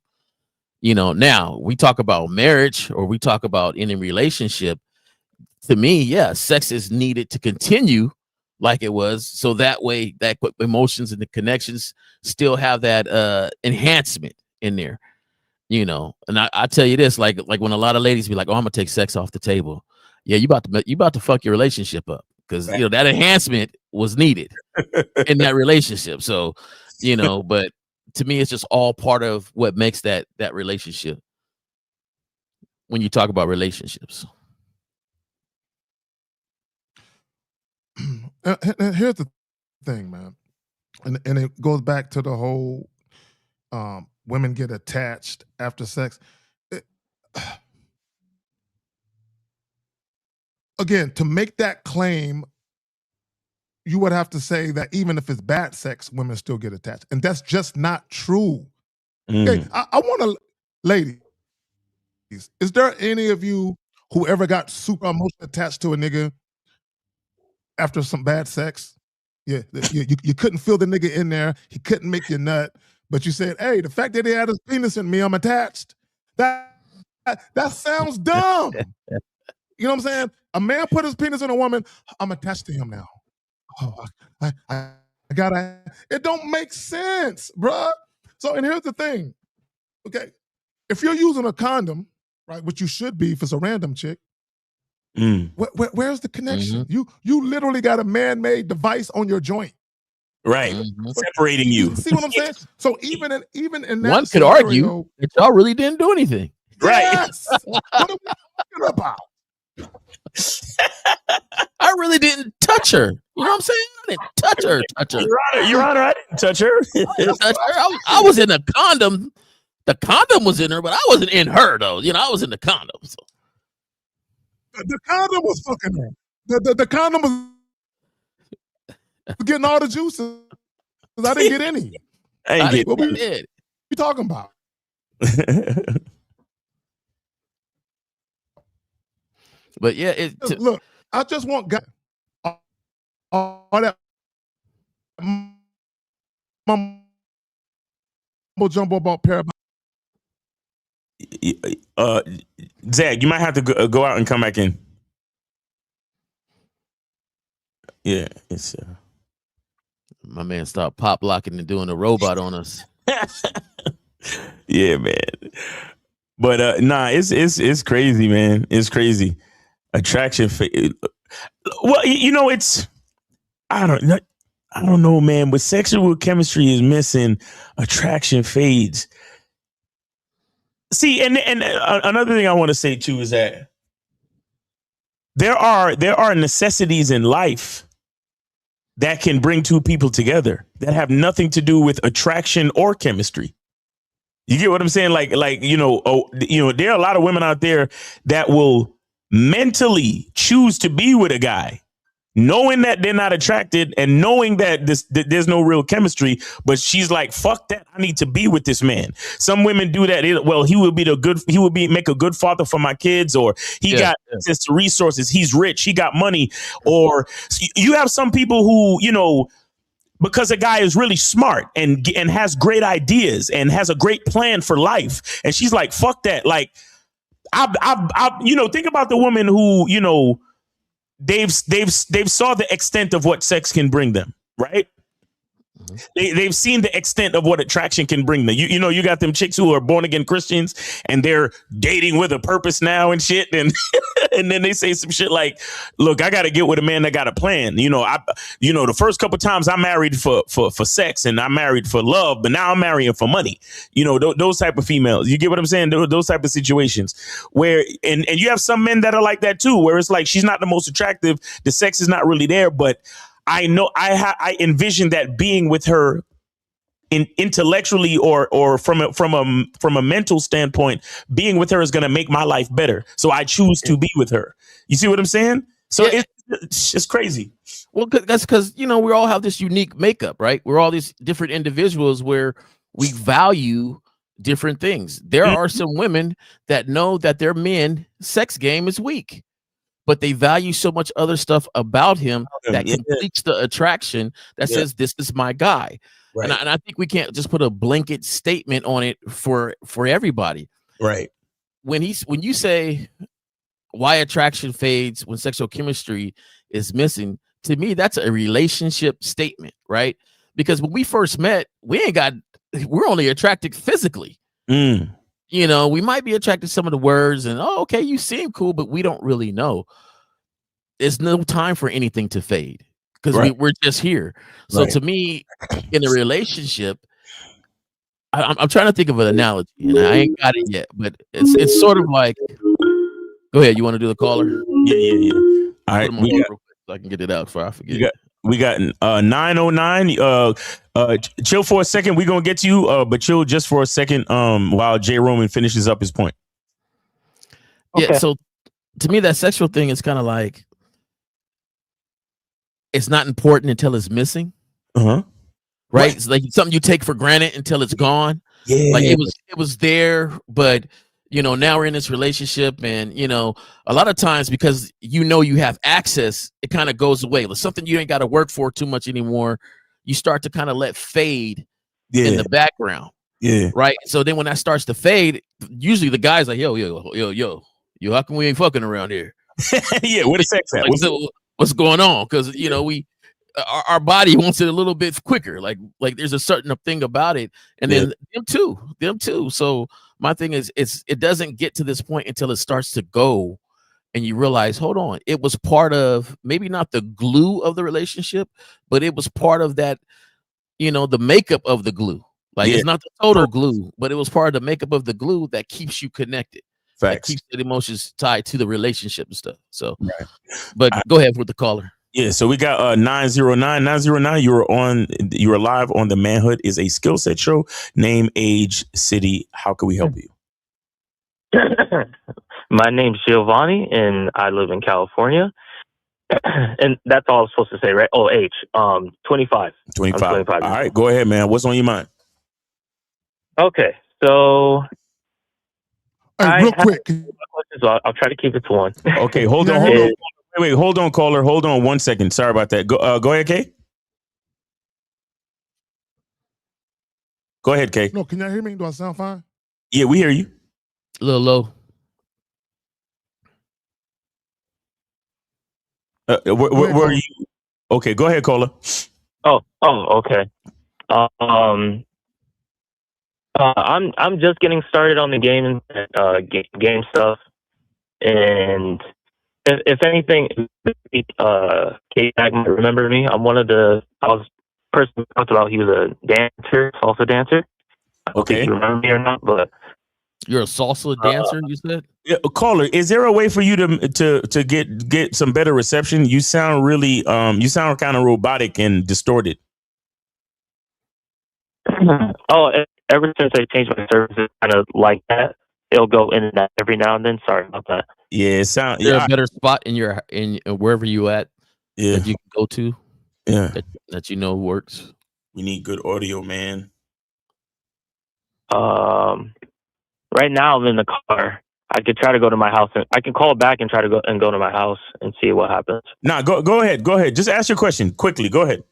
You know, now we talk about marriage, or we talk about any relationship. To me, yeah, sex is needed to continue like it was, so that way that emotions and the connections still have that enhancement in there. You know, and I tell you this, like when a lot of ladies be like, "Oh, I'm gonna take sex off the table," yeah, you about to fuck your relationship up, because you know that enhancement was needed in that relationship. So, you know, but to me, it's just all part of what makes that relationship. When you talk about relationships, and here's the thing, man, and it goes back to the whole women get attached after sex. Again, to make that claim, you would have to say that even if it's bad sex, women still get attached. And that's just not true. Okay, I want to, ladies, is there any of you who ever got super emotionally attached to a nigga after some bad sex? Yeah, you couldn't feel the nigga in there. He couldn't make you nut. But you said, hey, the fact that he had his penis in me, I'm attached. That sounds dumb. You know what I'm saying? A man put his penis in a woman, I'm attached to him now. Oh, I gotta, it don't make sense, bruh. So, and here's the thing. Okay, if you're using a condom, right, which you should be if it's a random chick, where's the connection? Mm-hmm. You literally got a man-made device on your joint. Right. Mm-hmm. Separating you. See what I'm saying? So even in that one scenario, could argue that y'all really didn't do anything. Yes. What are we talking about? I really didn't touch her. You know what I'm saying? I didn't touch her. Your Honor, I didn't touch her. I was in a condom. The condom was in her, but I wasn't in her, though. You know, I was in the condom. So. The condom was fucking her. The condom was getting all the juices. I didn't get any. What we talking about? But yeah, look, I just want guys all that mumbo jumbo about paramount. Zach, you might have to go out and come back in. Yeah, it's my man stopped pop locking and doing a robot on us. Yeah, man. But nah, it's crazy, man. It's crazy. Attraction. Well, you know, it's I don't know, man. But sexual chemistry is missing. Attraction fades. See, and another thing I want to say too is that there are necessities in life that can bring two people together that have nothing to do with attraction or chemistry. You get what I'm saying? Like, there are a lot of women out there that will mentally choose to be with a guy, knowing that they're not attracted and knowing that there's no real chemistry, but she's like, fuck that. I need to be with this man. Some women do that. He would make a good father for my kids, or he got access to resources. He's rich. He got money. Or you have some people who, because a guy is really smart and has great ideas and has a great plan for life. And she's like, fuck that. Like, think about the woman who, they've saw the extent of what sex can bring them, right? They've seen the extent of what attraction can bring them. You got them chicks who are born again Christians and they're dating with a purpose now and shit. And and then they say some shit like, look, I got to get with a man that got a plan. The first couple times I married for sex and I married for love, but now I'm marrying for money. Those type of females. You get what I'm saying? Those type of situations where, and you have some men that are like that too, where it's like, she's not the most attractive. The sex is not really there, but I know I envision that being with her intellectually or from a mental standpoint, being with her is going to make my life better. So I choose to be with her. You see what I'm saying? So it's just crazy. Well, that's because, we all have this unique makeup, right? We're all these different individuals where we value different things. There are some women that know that their men sex game is weak, but they value so much other stuff about him that completes the attraction that says, this is my guy. Right. And I think we can't just put a blanket statement on it for everybody. Right. When you say why attraction fades when sexual chemistry is missing, to me, that's a relationship statement, right? Because when we first met, we're only attracted physically. We might be attracted to some of the words and, oh, okay, you seem cool, but we don't really know. There's no time for anything to fade because we're just here. So to me, in a relationship, I'm trying to think of an analogy and I ain't got it yet, but it's sort of like, go ahead. You want to do the caller? Yeah. All right. So I can get it out before I forget. We got 909. Chill for a second. We're going to get to you, but chill just for a second while Jay Roman finishes up his point. Okay. Yeah, so to me, that sexual thing is kind of like, it's not important until it's missing. Right? It's like something you take for granted until it's gone. Yeah. Like it was there, but now we're in this relationship and, a lot of times because you have access, it kind of goes away. It's something you ain't got to work for too much anymore. You start to kind of let fade in the background. Yeah. Right. So then when that starts to fade, usually the guy's like, yo, how come we ain't fucking around here? Yeah. What is sex at? What's going on? Because, our body wants it a little bit quicker. Like there's a certain thing about it. And then them too. So my thing is, it doesn't get to this point until it starts to go and you realize, hold on, it was part of maybe not the glue of the relationship, but it was part of that, the makeup of the glue. Like it's not the total glue, but it was part of the makeup of the glue that keeps you connected. Facts. That keeps the emotions tied to the relationship and stuff. So, but go ahead with the caller. Yeah, so we got 909. 909, you are live on the Manhood is a Skill Set show. Name, age, city. How can we help you? My name's Giovanni, and I live in California. And that's all I'm supposed to say, right? Oh, age. 25. 25. All right, go ahead, man. What's on your mind? Okay, so real quick. So I'll try to keep it to one. Okay, hold on. Wait, hold on, caller. Hold on 1 second. Sorry about that. Go ahead, Kay. Go ahead, Kay. No, can y'all hear me? Do I sound fine? Yeah, we hear you. A little low. Where are you? Okay, go ahead, caller. Oh, okay. I'm just getting started on the game stuff, and if anything, Kate might remember me. I was the person who talked about he was a salsa dancer. I don't think you remember me or not, but you're a salsa dancer. You said Caller, is there a way for you to get some better reception? You sound really you sound kind of robotic and distorted. Oh, ever since I changed my services, kind of like that. It'll go in and out every now and then. Sorry about that. Yeah, it sound Is there a better spot in wherever you at that you can go to? Yeah, that you know works. We need good audio, man. Right now I'm in the car. I could try to go to my house, and I can call back and try to go to my house and see what happens. Nah, go ahead. Just ask your question quickly. Go ahead.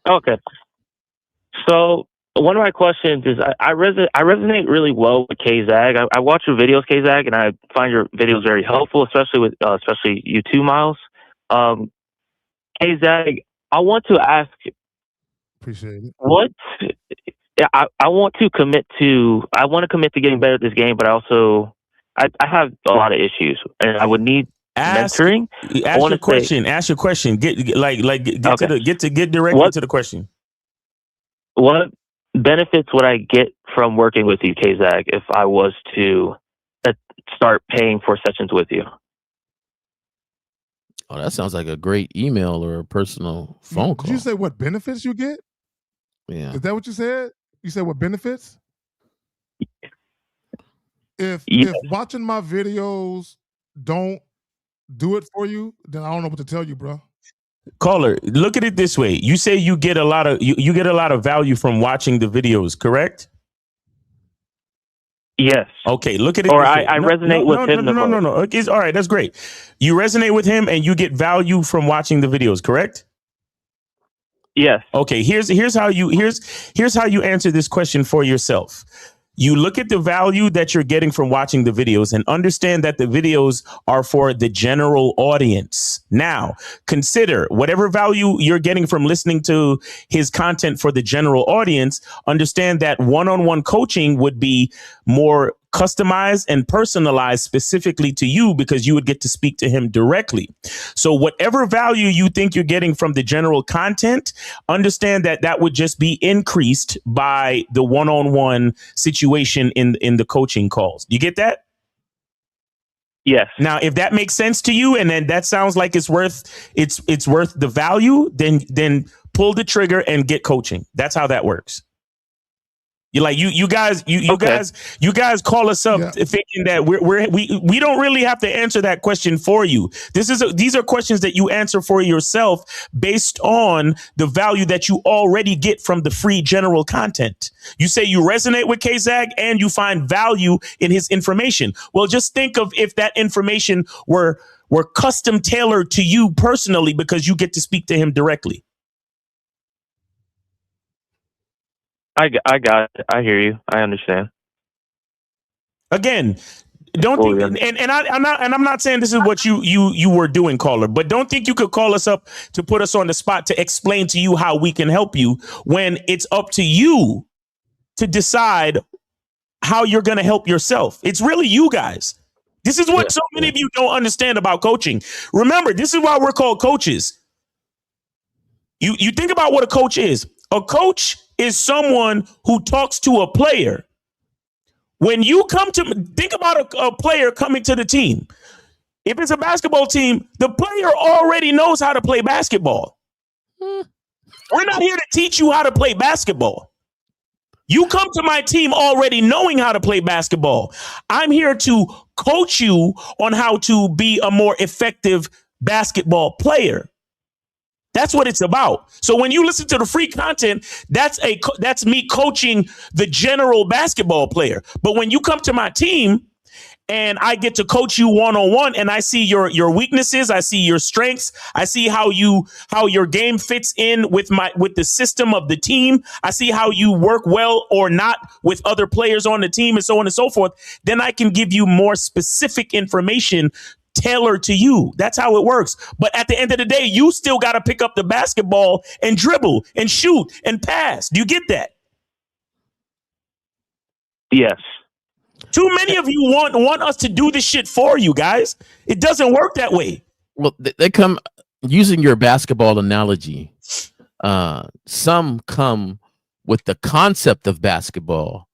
Okay. So one of my questions is, I resonate really well with K-Zag. I watch your videos, K-Zag, and I find your videos very helpful, especially you too, Miles. K-Zag, I want to ask. Appreciate it. What? I want to commit to getting better at this game, but I have a lot of issues, and I would need mentoring. Ask your question. Get directly to the question. What benefits would I get from working with you, K-Zag, if I was to start paying for sessions with you? Oh, that sounds like a great email or a personal phone call. Did you say what benefits you get? Yeah. Is that what you said? You said what benefits? If watching my videos don't do it for you, then I don't know what to tell you, bro. Caller, look at it this way. You say you get a lot of you get a lot of value from watching the videos, correct? Yes. Okay, look at it. Or I resonate with him. No. Okay, all right, that's great. You resonate with him and you get value from watching the videos, correct? Yes. Okay, here's how you answer this question for yourself. You look at the value that you're getting from watching the videos and understand that the videos are for the general audience. Now, consider whatever value you're getting from listening to his content for the general audience. Understand that one-on-one coaching would be more customized and personalized specifically to you because you would get to speak to him directly. So whatever value you think you're getting from the general content, understand that that would just be increased by the one-on-one situation in the coaching calls. You get that? Yes. Now, if that makes sense to you and then that sounds like it's worth the value, then pull the trigger and get coaching. That's how that works. You guys call us up thinking that we don't really have to answer that question for you. These are questions that you answer for yourself based on the value that you already get from the free general content. You say you resonate with K-Zag and you find value in his information. Well, just think of if that information were custom tailored to you personally because you get to speak to him directly. I got it. I hear you. I understand. Again, don't think, I'm not saying this is what you were doing, caller, but don't think you could call us up to put us on the spot to explain to you how we can help you when it's up to you to decide how you're going to help yourself. It's really you guys. This is what so many of you don't understand about coaching. Remember, this is why we're called coaches. You think about what a coach is. A coach is someone who talks to a player. When you think about a player coming to the team. If it's a basketball team, the player already knows how to play basketball. We're not here to teach you how to play basketball. You come to my team already knowing how to play basketball. I'm here to coach you on how to be a more effective basketball player. That's what it's about. So when you listen to the free content, that's me coaching the general basketball player. But when you come to my team and I get to coach you one-on-one and I see your weaknesses, I see your strengths, I see how your game fits in with the system of the team, I see how you work well or not with other players on the team and so on and so forth, then I can give you more specific information tailored to you. That's how it works. But at the end of the day, you still got to pick up the basketball and dribble and shoot and pass. Do you get that? Yes. Too many of you want us to do this shit for you guys. It doesn't work that way. Well, they come using your basketball analogy. Some come with the concept of basketball,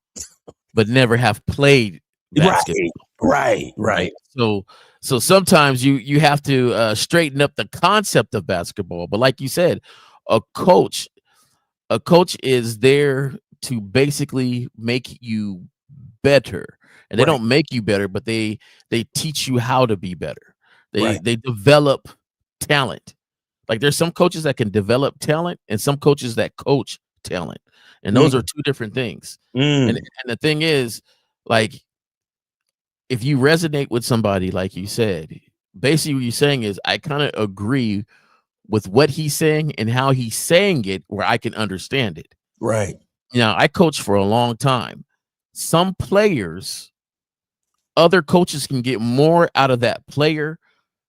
but never have played basketball. Right. So sometimes you have to straighten up the concept of basketball. But like you said, a coach is there to basically make you better. And they don't make you better, but they teach you how to be better. They develop talent. Like there's some coaches that can develop talent and some coaches that coach talent. And those are two different things. And the thing is, like, if you resonate with somebody, like you said, basically what you're saying is I kind of agree with what he's saying and how he's saying it where I can understand it. Right. Now, I coached for a long time. Some players, other coaches can get more out of that player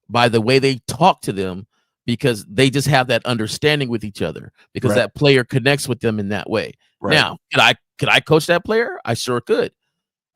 by the way they talk to them because they just have that understanding with each other because that player connects with them in that way. Right. Now, could I coach that player? I sure could.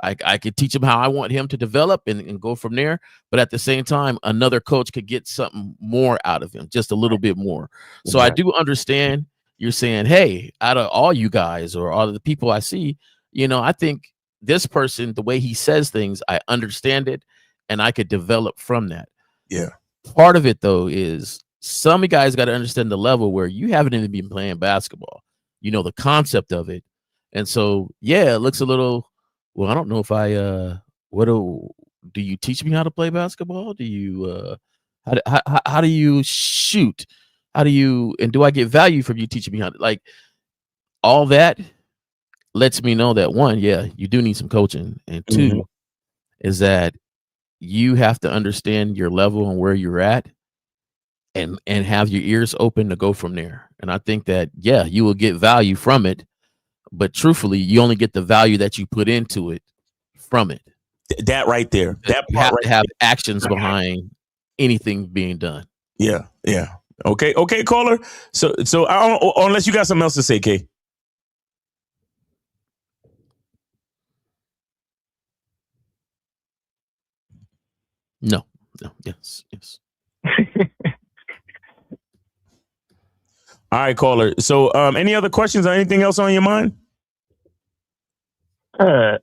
I could teach him how I want him to develop and go from there. But at the same time, another coach could get something more out of him, just a little bit more. So I do understand you're saying, hey, out of all you guys or all of the people I see, I think this person, the way he says things, I understand it and I could develop from that. Yeah. Part of it, though, is some of you guys got to understand the level where you haven't even been playing basketball. The concept of it. And so, yeah, it looks a little... Well, I don't know if do you teach me how to play basketball? Do you, how do you shoot? Do I get value from you teaching me how to, like, all that lets me know that one, yeah, you do need some coaching. And two is that you have to understand your level and where you're at and have your ears open to go from there. And I think that, yeah, you will get value from it. But truthfully, you only get the value that you put into it from it. That right there. That you have to have actions behind anything being done. Yeah. Okay, caller. So unless you got something else to say, Kay. No. Yes. All right, caller. So, any other questions or anything else on your mind? Not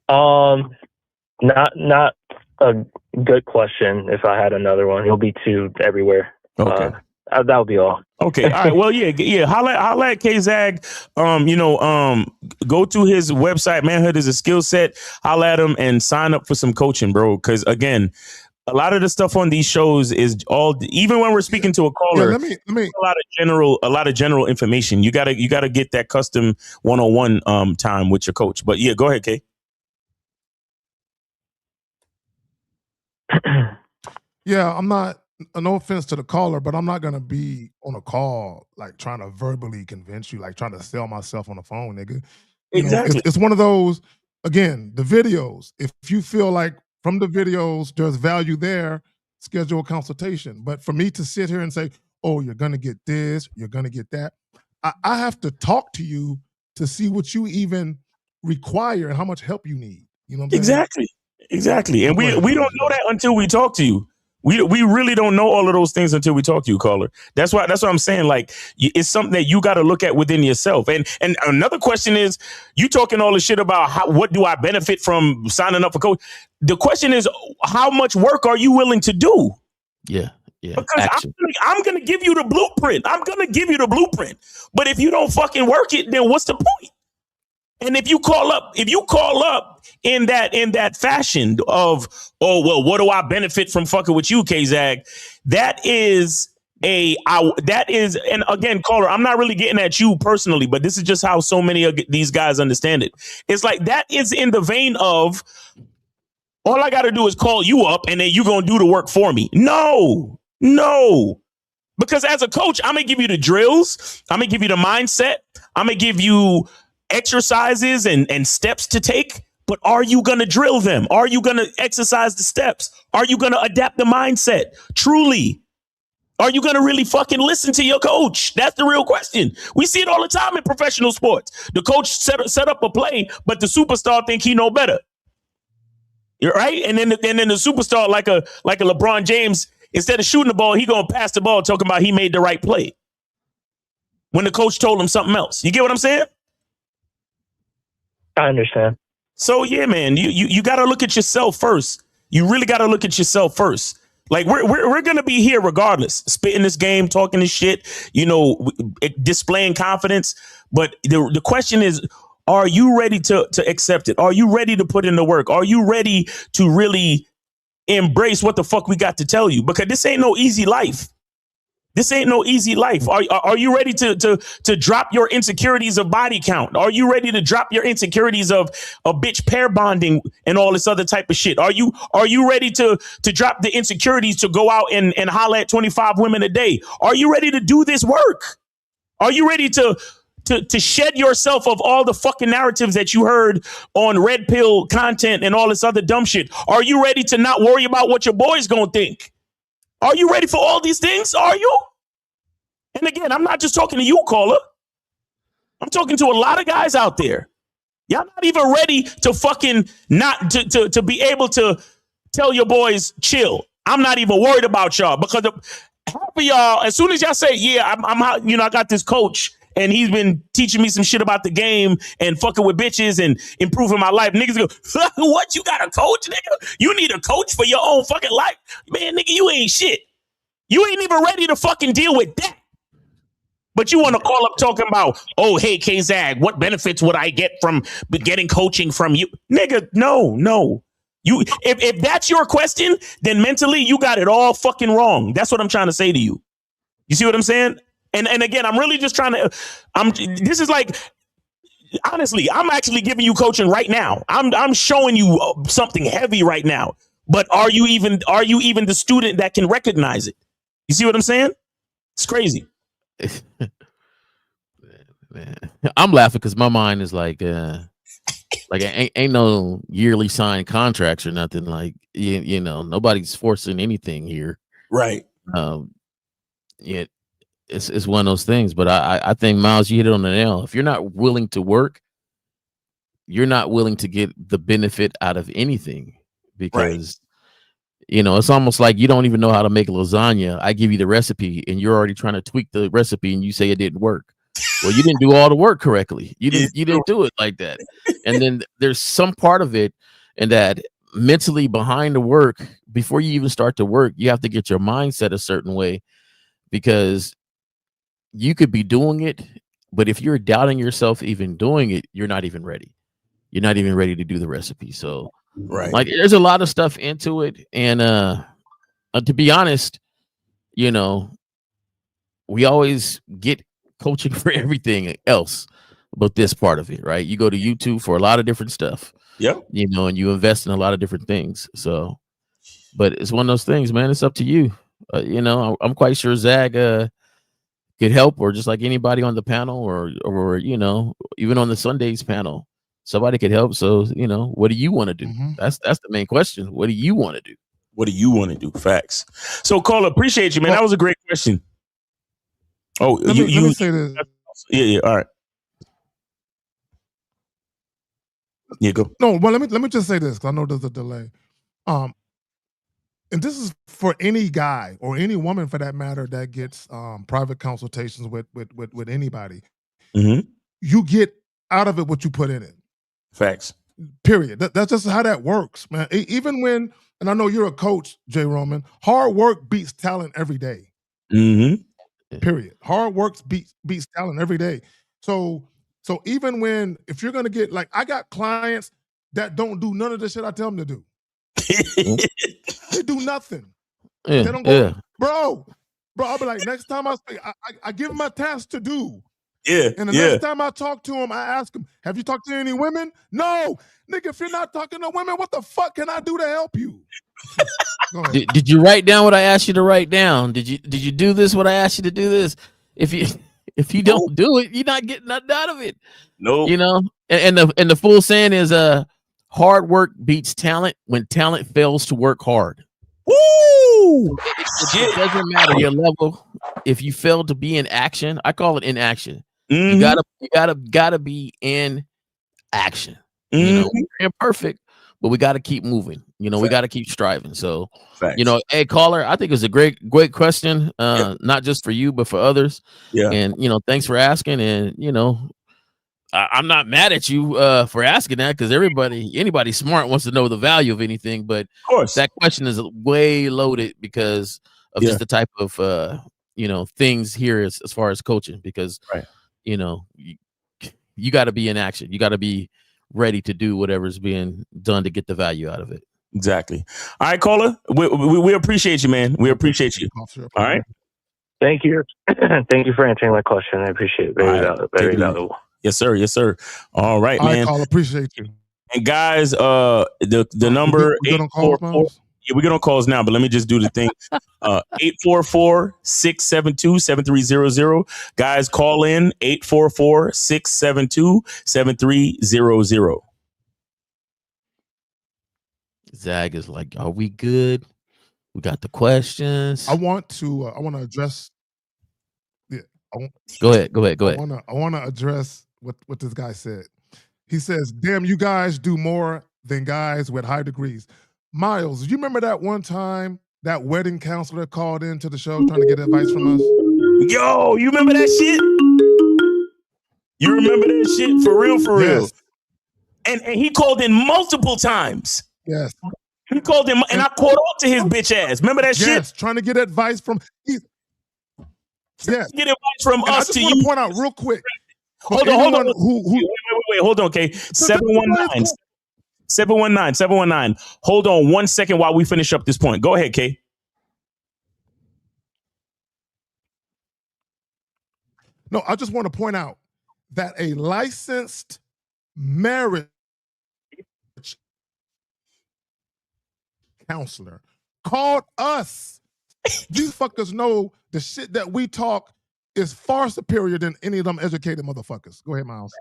a good question. If I had another one, it'll be two everywhere. Okay. That would be all. Okay. All right. Well, yeah. Holla at K-Zag. Go to his website. Manhood is a skill set. Holla at him and sign up for some coaching, bro. Because again, a lot of the stuff on these shows is all, even when we're speaking to a caller, let me a lot of general information. You gotta get that custom 101 time with your coach. But yeah, go ahead, Kay. Yeah, I'm not, no offense to the caller, but I'm not going to be on a call like trying to verbally convince you, like trying to sell myself on the phone, nigga. Exactly. It's one of those, again, the videos. If you feel like from the videos there's value there, schedule a consultation. But for me to sit here and say, oh, you're going to get this, you're going to get that, I have to talk to you to see what you even require and how much help you need. You know what I'm saying? Exactly. And we don't know that until we talk to you. We really don't know all of those things until we talk to you, caller. That's what I'm saying. Like, it's something that you got to look at within yourself. And another question is, you talking all this shit about what do I benefit from signing up for coach? The question is, how much work are you willing to do? Yeah. Because I'm going to give you the blueprint. But if you don't fucking work it, then what's the point? And if you call up in that fashion of, oh, well, what do I benefit from fucking with you, K-Zag? And again, caller, I'm not really getting at you personally, but this is just how so many of these guys understand it. It's like that is in the vein of, all I got to do is call you up and then you're going to do the work for me. No. Because as a coach, I'm going to give you the drills. I'm going to give you the mindset. I'm going to give you exercises and steps to take. But are you going to drill them? Are you going to exercise the steps? Are you going to adapt the mindset? Truly. Are you going to really fucking listen to your coach? That's the real question. We see it all the time in professional sports. The coach set up a play, but the superstar think he know better. You're right. And then the superstar, like a LeBron James, instead of shooting the ball, he going to pass the ball talking about he made the right play when the coach told him something else. You get what I'm saying? I understand. So yeah, man, you got to look at yourself first. You really got to look at yourself first. Like we're going to be here regardless, spitting this game, talking this shit, displaying confidence. But the question is, are you ready to accept it? Are you ready to put in the work? Are you ready to really embrace what the fuck we got to tell you? Because this ain't no easy life. This ain't no easy life. Are you ready to drop your insecurities of body count? Are you ready to drop your insecurities of a bitch pair bonding and all this other type of shit? Are you ready to drop the insecurities to go out and holler at 25 women a day? Are you ready to do this work? Are you ready to shed yourself of all the fucking narratives that you heard on red pill content and all this other dumb shit? Are you ready to not worry about what your boy's gonna think? Are you ready for all these things? Are you? And again, I'm not just talking to you, caller. I'm talking to a lot of guys out there. Y'all not even ready to fucking not to be able to tell your boys chill. I'm not even worried about y'all because half of y'all, as soon as y'all say, yeah, I'm I got this coach and he's been teaching me some shit about the game and fucking with bitches and improving my life. Niggas go, what? You got a coach, nigga? You need a coach for your own fucking life? Man, nigga, you ain't shit. You ain't even ready to fucking deal with that. But you want to call up talking about, oh, hey, K-Zag, what benefits would I get from getting coaching from you? Nigga, no. If that's your question, then mentally you got it all fucking wrong. That's what I'm trying to say to you. You see what I'm saying? And again, I'm really just trying to, this is like, honestly, I'm actually giving you coaching right now. I'm showing you something heavy right now. But are you even the student that can recognize it? You see what I'm saying? It's crazy. Man. I'm laughing because my mind is like ain't no yearly signed contracts or nothing. Like nobody's forcing anything here, right? Yeah, it's one of those things. But I think, Miles, you hit it on the nail. If you're not willing to work, you're not willing to get the benefit out of anything, because it's almost like you don't even know how to make lasagna. I give you the recipe and you're already trying to tweak the recipe and you say it didn't work. Well, you didn't do all the work correctly. You didn't do it like that. And then there's some part of it, and that mentally behind the work, before you even start to work, you have to get your mindset a certain way, because you could be doing it, but if you're doubting yourself even doing it, you're not even ready. You're not even ready to do the recipe. So like there's a lot of stuff into it. And to be honest, we always get coaching for everything else but this part of it, right? You go to YouTube for a lot of different stuff. Yep. And you invest in a lot of different things. So, but it's one of those things, man. It's up to you. I'm quite sure Zag could help, or just like anybody on the panel, or even on the Sundays panel, somebody could help. So, what do you want to do? Mm-hmm. That's the main question. What do you want to do? What do you want to do? Facts. So, Cole, appreciate you, man. That was a great question. Oh, let me say this. Yeah. All right. Yeah, go. No, well, let me just say this, because I know there's a delay. And this is for any guy or any woman, for that matter, that gets private consultations with anybody. Mm-hmm. You get out of it what you put in it. Facts. Period. That's just how that works, man. Even when, and I know you're a coach, J. Roman, hard work beats talent every day. Mm-hmm. Period. Hard work beats talent every day. So even when, if you're going to get, like, I got clients that don't do none of the shit I tell them to do. They do nothing. Yeah, they don't go, bro, I'll be like, next time I speak, I give them my task to do. Yeah. And the next time I talk to them, I ask them, have you talked to any women? No. Nigga, if you're not talking to women, what the fuck can I do to help you? Did you write down what I asked you to write down? Did you do this, what I asked you to do this? If you don't do it, you're not getting nothing out of it. No. And the full saying is hard work beats talent when talent fails to work hard. Woo! It doesn't matter your level. If you fail to be in action, I call it inaction. Mm-hmm. You gotta be in action. Mm-hmm. We're imperfect, but we gotta keep moving. We gotta keep striving. So, Facts. Hey, caller, I think it's a great question. Not just for you, but for others. Yeah. And thanks for asking. And I'm not mad at you for asking that, because anybody smart wants to know the value of anything. But Of course. that question is way loaded because of just the type of things here as far as coaching. Because Right. you got to be in action. You got to be ready to do whatever's being done to get the value out of it. Exactly. All right, caller. We appreciate you, man. We appreciate you. All right. Thank you. Thank you for answering my question. I appreciate it. Very valuable. Yes, sir. Yes, sir. All right, All right, man. Carl, appreciate you. And guys, the number we good on calls, 844. Yeah, we get on calls now, but let me just do the thing. 844-672-7300. Guys, call in 844-672-7300. Zag is like, are we good? We got the questions. I want to address. Yeah, Go ahead. I want to address what this guy said. He says, "Damn, you guys do more than guys with high degrees." Miles, you remember that one time that wedding counselor called into the show trying to get advice from us? Yo, you remember that shit? You remember that shit? For real, for real. Yes. And he called in multiple times. Yes. He called him, and I caught on to his bitch ass. Remember that shit? Yes, trying to get advice from. Yes. Get advice from And us I just to want you. to point out real quick. Hold on. Wait, hold on, okay. 719. Hold on 1 second while we finish up this point. Go ahead, Kay. No, I just want to point out that a licensed marriage counselor called us. These fuckers know the shit that we talk is far superior than any of them educated motherfuckers. Go ahead, Miles.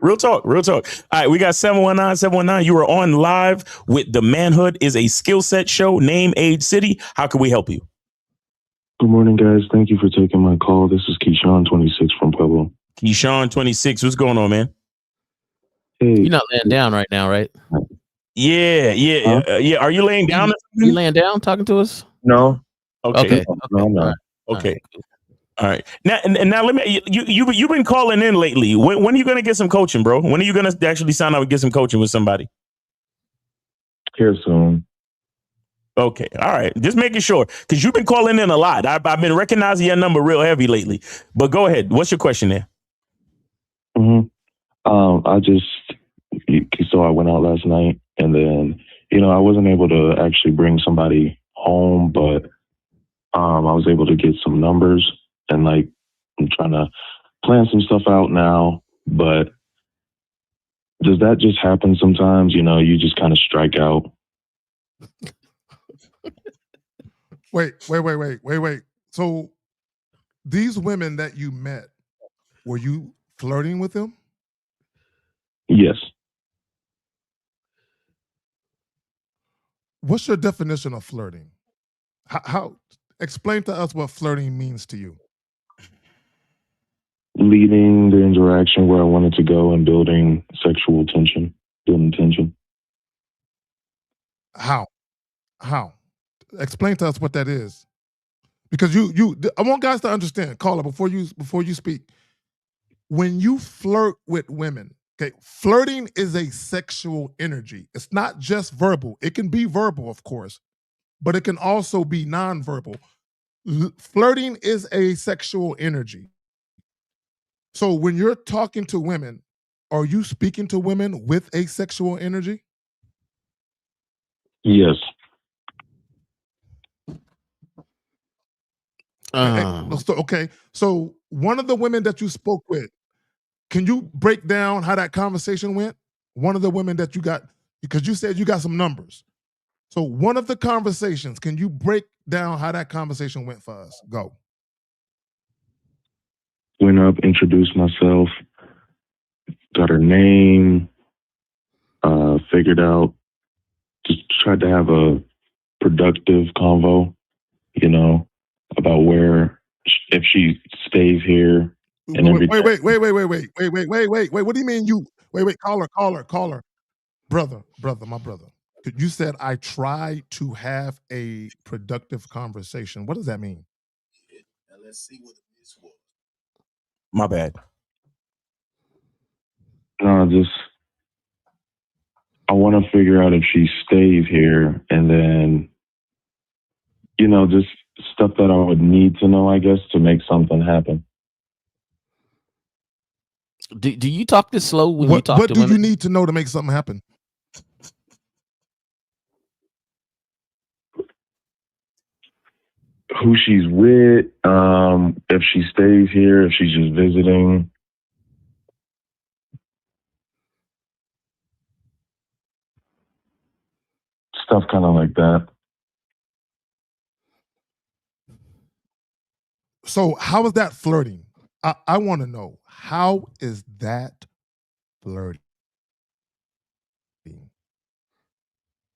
Real talk. All right, we got 719. You are on live with the Manhood is a Skill Set Show. Name, age, city. How can we help you? Good morning, guys. Thank you for taking my call. This is Keyshawn, 26 from Pueblo. Keyshawn, 26. What's going on, man? Hey, You're not laying down right now, right? Yeah. Are you laying down? You laying down talking to us? No. Okay. No, I'm not. Okay. All right. Now let me. You've been calling in lately. When are you gonna get some coaching, bro? When are you gonna actually sign up and get some coaching with somebody? Here soon. Okay. All right. Just making sure, because you've been calling in a lot. I've been recognizing your number real heavy lately. But go ahead. What's your question there? So I went out last night, and then I wasn't able to actually bring somebody home, but I was able to get some numbers, and I'm trying to plan some stuff out now. But does that just happen sometimes? You just kind of strike out. Wait. So these women that you met, were you flirting with them? Yes. What's your definition of flirting? How explain to us what flirting means to you. Leading the interaction where I wanted to go and building sexual tension, building tension. How? Explain to us what that is. Because I want guys to understand, caller, before you speak. When you flirt with women, okay, flirting is a sexual energy. It's not just verbal. It can be verbal, of course, but it can also be nonverbal. Flirting is a sexual energy. So when you're talking to women, are you speaking to women with a sexual energy? Yes. Okay. So one of the women that you spoke with, can you break down how that conversation went? One of the women that you got, because you said you got some numbers. So one of the conversations, can you break down how that conversation went for us? Go. Went up, introduced myself, got her name, figured out, just tried to have a productive convo, about where, if she stays here and everything. Wait. What do you mean you, wait, caller. Brother, my brother. You said I tried to have a productive conversation. What does that mean? My bad. No, just I want to figure out if she stays here, and then just stuff that I would need to know, I guess, to make something happen. Do you talk this slow when you talk to women? What do you need to know to make something happen? Who she's with, if she stays here, if she's just visiting. Stuff kind of like that. So how is that flirting? I want to know, how is that flirting?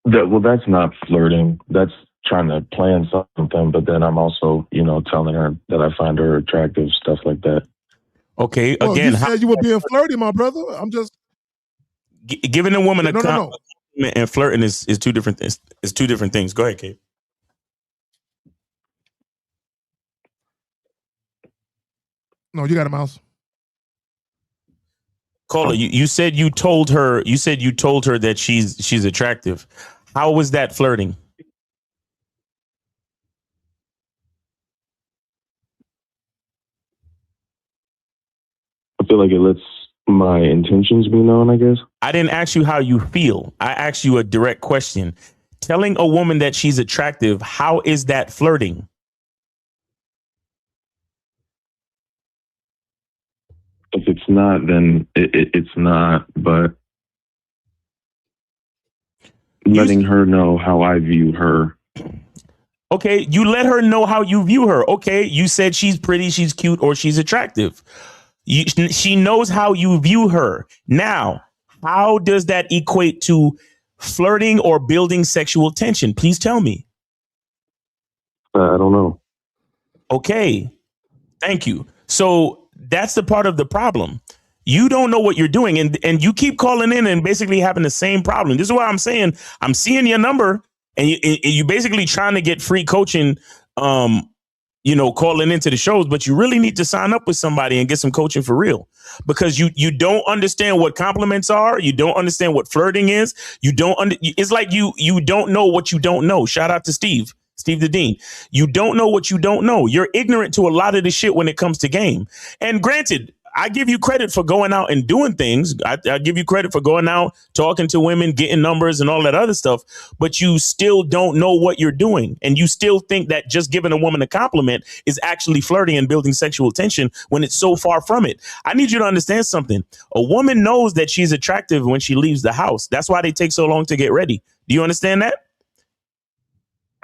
That's not flirting. That's trying to plan something, but then I'm also, telling her that I find her attractive, stuff like that. Okay, Well, again, you said you were being flirty, my brother. I'm just giving a woman a no. compliment and flirting is two different things. It's two different things. Go ahead, Kate. No, you got a mouse. Caller, you said you told her that she's attractive. How was that flirting? I feel like it lets my intentions be known, I guess. I didn't ask you how you feel. I asked you a direct question. Telling a woman that she's attractive, how is that flirting? If it's not, then it's not. But letting her know how I view her. Okay, you let her know how you view her. Okay, you said she's pretty, she's cute, or she's attractive. She knows how you view her. Now, how does that equate to flirting or building sexual tension? Please tell me. I don't know. Okay, thank you. So that's the part of the problem. You don't know what you're doing, and you keep calling in and basically having the same problem. This is why I'm saying I'm seeing your number, and you basically trying to get free coaching, calling into the shows, but you really need to sign up with somebody and get some coaching for real, because you don't understand what compliments are. You don't understand what flirting is. It's like you don't know what you don't know. Shout out to Steve the Dean. You don't know what you don't know. You're ignorant to a lot of the shit when it comes to game. And granted, I give you credit for going out and doing things. I give you credit for going out, talking to women, getting numbers and all that other stuff. But you still don't know what you're doing. And you still think that just giving a woman a compliment is actually flirting and building sexual tension when it's so far from it. I need you to understand something. A woman knows that she's attractive when she leaves the house. That's why they take so long to get ready. Do you understand that?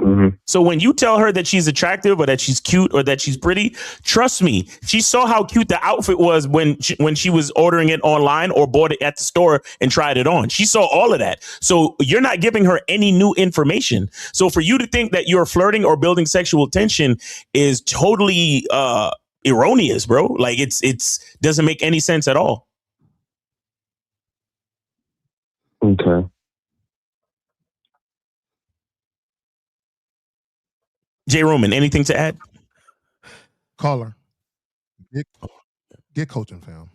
Mm-hmm. So when you tell her that she's attractive or that she's cute or that she's pretty, trust me, she saw how cute the outfit was when she was ordering it online or bought it at the store and tried it on. She saw all of that. So you're not giving her any new information. So for you to think that you're flirting or building sexual tension is totally erroneous, bro. Like it's doesn't make any sense at all. Okay. Jay Roman, anything to add? Caller, get coaching, fam.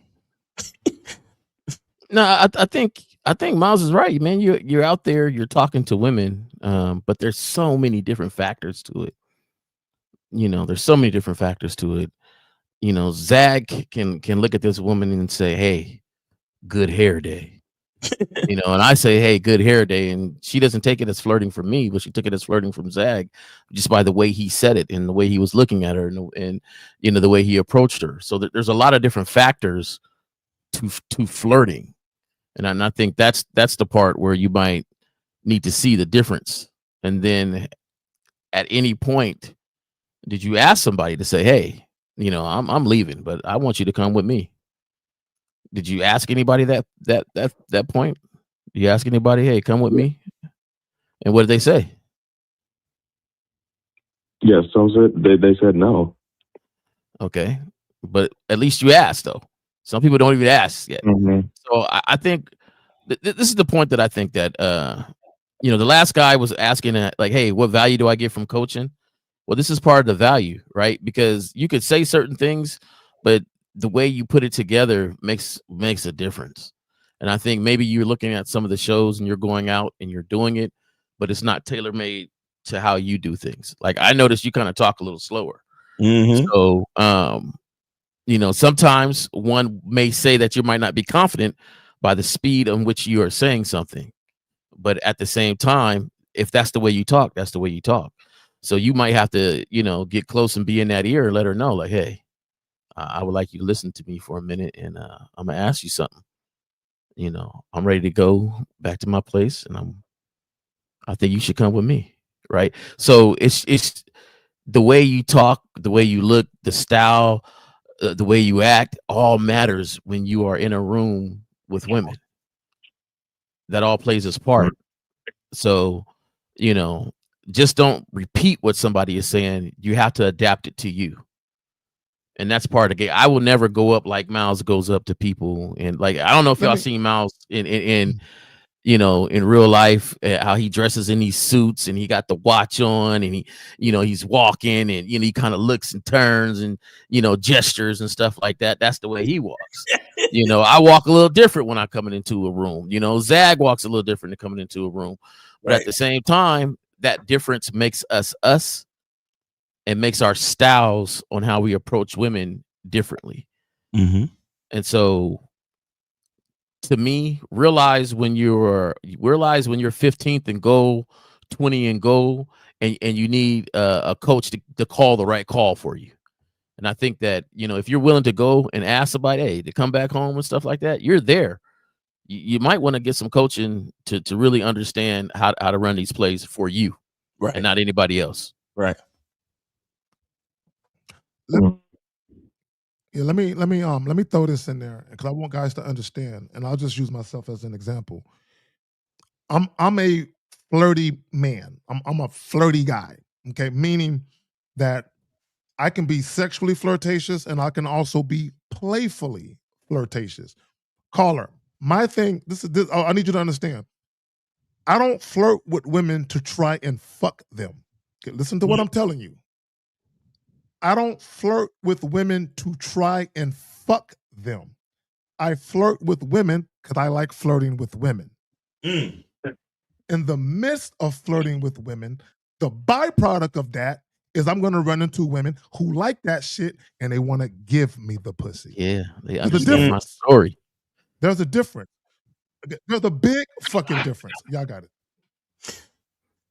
No, I think Miles is right, man. You're out there, you're talking to women, but there's so many different factors to it. There's so many different factors to it. Zag can look at this woman and say, "Hey, good hair day." And I say, "Hey, good hair day," and she doesn't take it as flirting from me, but she took it as flirting from Zag, just by the way he said it and the way he was looking at her, and the way he approached her. So there's a lot of different factors to flirting, and I think that's the part where you might need to see the difference. And then, at any point, did you ask somebody to say, "Hey, I'm leaving, but I want you to come with me"? Did you ask anybody that point? Did you ask anybody, "Hey, come with me"? And what did they say? Yes, they said no. Okay, but at least you asked, though. Some people don't even ask yet. Mm-hmm. So I think this is the point that I think that the last guy was asking like, "Hey, what value do I get from coaching?" Well, this is part of the value, right? Because you could say certain things, but the way you put it together makes a difference. And I think maybe you're looking at some of the shows and you're going out and you're doing it, but it's not tailor made to how you do things. Like I noticed you kind of talk a little slower. So, sometimes one may say that you might not be confident by the speed in which you are saying something, but at the same time, if that's the way you talk, that's the way you talk. So you might have to, get close and be in that ear and let her know, like, hey, I would like you to listen to me for a minute, and I'm gonna ask you something. I'm ready to go back to my place, and I think you should come with me, right? So it's the way you talk, the way you look, the style, the way you act, all matters when you are in a room with women. That all plays its part. So, just don't repeat what somebody is saying. You have to adapt it to you. And that's part of the game. I will never go up like Miles goes up to people. And like, I don't know if y'all seen Miles in real life, how he dresses in these suits and he got the watch on and he's walking and, he kind of looks and turns and, gestures and stuff like that. That's the way he walks. I walk a little different when I'm coming into a room. Zag walks a little different than coming into a room. But at the same time, that difference makes us and makes our styles on how we approach women differently. And so, to me, realize when you're 15th and goal, 20 and goal, and you need a coach to call the right call for you. And I think that, if you're willing to go and ask somebody, hey, to come back home and stuff like that, you're there. You might want to get some coaching to really understand how to run these plays for you, right, and not anybody else. Right. Let me throw this in there because I want guys to understand, and I'll just use myself as an example. I'm a flirty man. I'm a flirty guy. Okay, meaning that I can be sexually flirtatious and I can also be playfully flirtatious. Caller, my thing. This. I need you to understand. I don't flirt with women to try and fuck them. Okay, listen to what I'm telling you. I don't flirt with women to try and fuck them. I flirt with women because I like flirting with women. In the midst of flirting with women, the byproduct of that is I'm going to run into women who like that shit and they want to give me the pussy. Yeah, they There's a difference. my story. There's a difference. There's a big fucking difference. Y'all got it.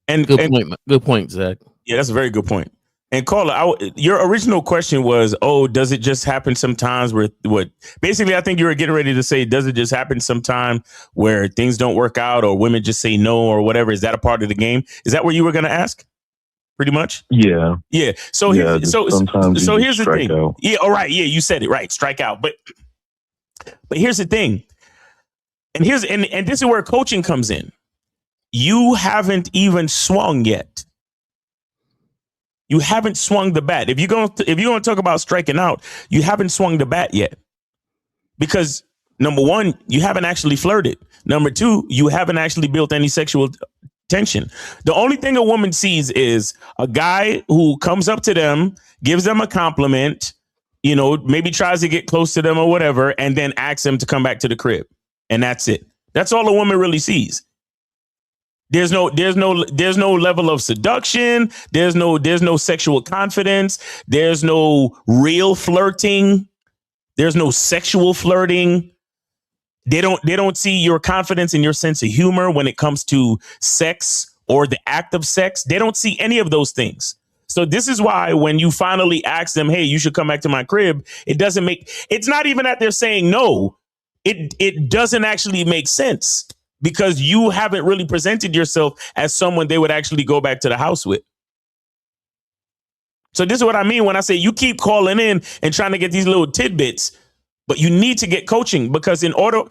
And good point, Zach. Yeah, that's a very good point. And Carla, your original question was, does it just happen sometimes where basically I think you were getting ready to say, does it just happen sometime where things don't work out or women just say no or whatever? Is that a part of the game? Is that what you were going to ask? Pretty much? Yeah. Yeah. So here's the thing. Out. Yeah. All right. Yeah. You said it right. Strike out. But here's the thing. And this is where coaching comes in. You haven't even swung yet. You haven't swung the bat. If you're going to talk about striking out, you haven't swung the bat yet. Because number one, you haven't actually flirted. Number two, you haven't actually built any sexual tension. The only thing a woman sees is a guy who comes up to them, gives them a compliment, maybe tries to get close to them or whatever, and then asks them to come back to the crib. And that's it. That's all a woman really sees. There's no level of seduction. There's no sexual confidence. There's no real flirting. There's no sexual flirting. They don't see your confidence and your sense of humor when it comes to sex or the act of sex. They don't see any of those things. So this is why when you finally ask them, hey, you should come back to my crib, it's not even that they're saying no. It doesn't actually make sense. Because you haven't really presented yourself as someone they would actually go back to the house with. So this is what I mean when I say you keep calling in and trying to get these little tidbits, but you need to get coaching because in order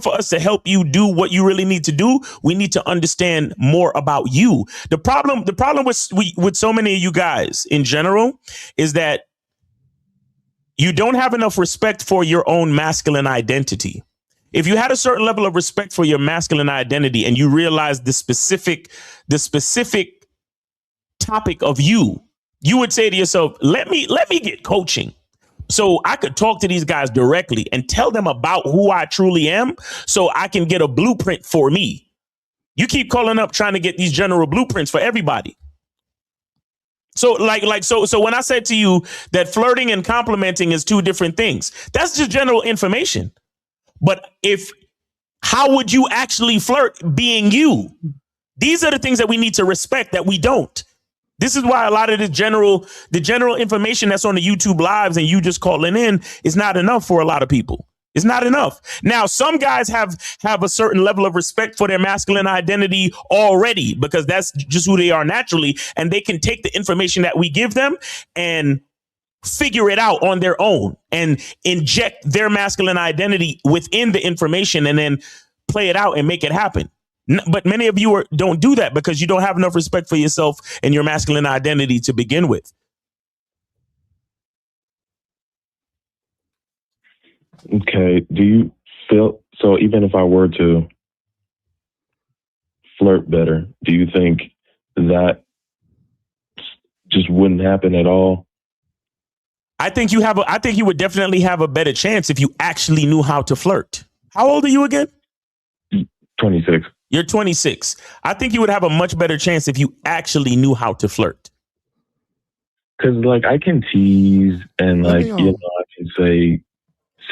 for us to help you do what you really need to do, we need to understand more about you. The problem with so many of you guys in general is that you don't have enough respect for your own masculine identity. If you had a certain level of respect for your masculine identity and you realize the specific topic of you would say to yourself, let me get coaching So I could talk to these guys directly and tell them about who I truly am so I can get a blueprint for me. You keep calling up trying to get these general blueprints for everybody. So so when I said to you that flirting and complimenting is two different things, that's just general information. But how would you actually flirt being you? These are the things that we need to respect that we don't. This is why a lot of the general information that's on the YouTube lives and you just calling in is not enough for a lot of people. It's not enough. Now, some guys have a certain level of respect for their masculine identity already because that's just who they are naturally. And they can take the information that we give them and figure it out on their own and inject their masculine identity within the information and then play it out and make it happen. But many of you don't do that because you don't have enough respect for yourself and your masculine identity to begin with. Okay. Do you feel so? Even if I were to flirt better, do you think that just wouldn't happen at all? I think you would definitely have a better chance if you actually knew how to flirt. How old are you again? 26. You're 26. I think you would have a much better chance if you actually knew how to flirt. Because, like, I can tease and, like, I can say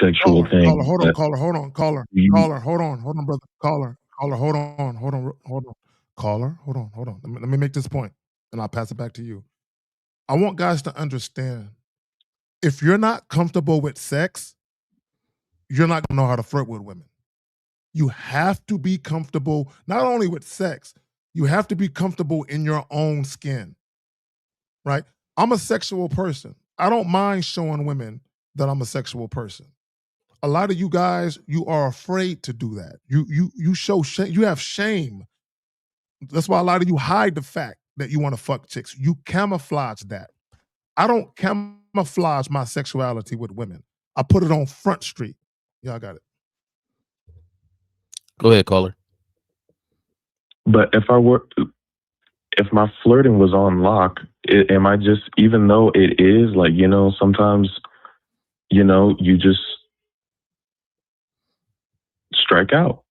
sexual things. Caller, hold on, brother. Caller, hold on. Let me make this point, and I'll pass it back to you. I want guys to understand, if you're not comfortable with sex, you're not going to know how to flirt with women. You have to be comfortable, not only with sex, you have to be comfortable in your own skin, right? I'm a sexual person. I don't mind showing women that I'm a sexual person. A lot of you guys, you are afraid to do that. You show shame. You have shame. That's why a lot of you hide the fact that you want to fuck chicks. You camouflage that. I don't camouflage my sexuality with women. I put it on Front Street. Y'all got it. Go ahead, caller. But if my flirting was on lock, am I just, even though it is like, sometimes, you just strike out.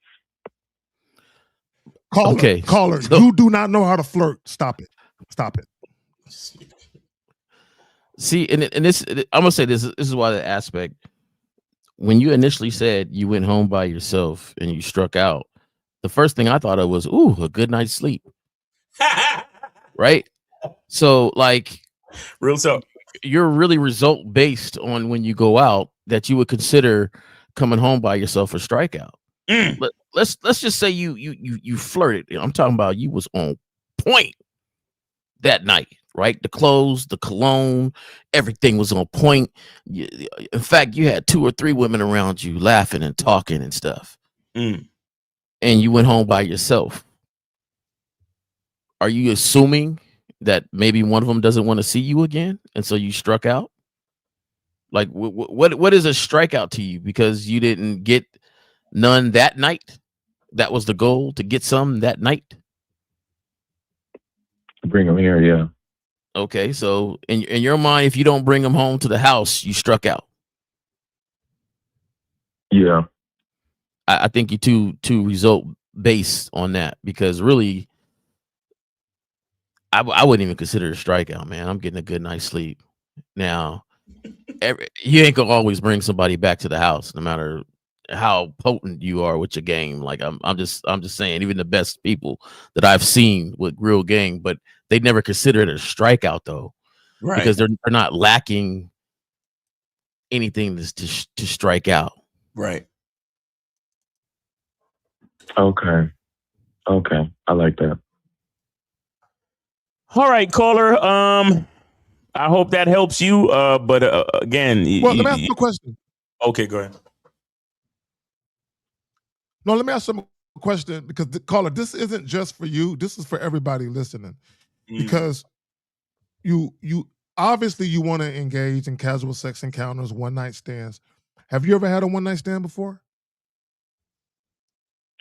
Caller, you do not know how to flirt. Stop it. See, and this, I'm gonna say this is why the aspect, when you initially said you went home by yourself and you struck out, the first thing I thought of was, ooh, a good night's sleep. Right? So, like, real talk, you're really result based on when you go out that you would consider coming home by yourself a strikeout. Let's just say you flirted. I'm talking about you was on point that night, right? The clothes, the cologne, everything was on point. In fact, you had 2 or 3 women around you laughing and talking and stuff. And you went home by yourself. Are you assuming that maybe one of them doesn't want to see you again, and so you struck out? Like, what is a strikeout to you? Because you didn't get none that night? That was the goal, to get some that night? Bring them here, yeah. Okay, so in your mind, if you don't bring them home to the house, you struck out. Yeah. I think you too result based on that, because really, I wouldn't even consider it a strikeout, man. I'm getting a good night's sleep. Now, you ain't gonna always bring somebody back to the house, no matter how potent you are with your game. Like, I'm just saying, even the best people that I've seen with real game, but they never consider it a strikeout though, right? Because they're not lacking anything to strike out, right? Okay, I like that. All right, caller. I hope that helps you. But again, well, let me ask you a question. Okay, go ahead. No, let me ask you a question, because caller, this isn't just for you. This is for everybody listening, because you obviously you want to engage in casual sex encounters, one night stands. Have you ever had a one night stand before?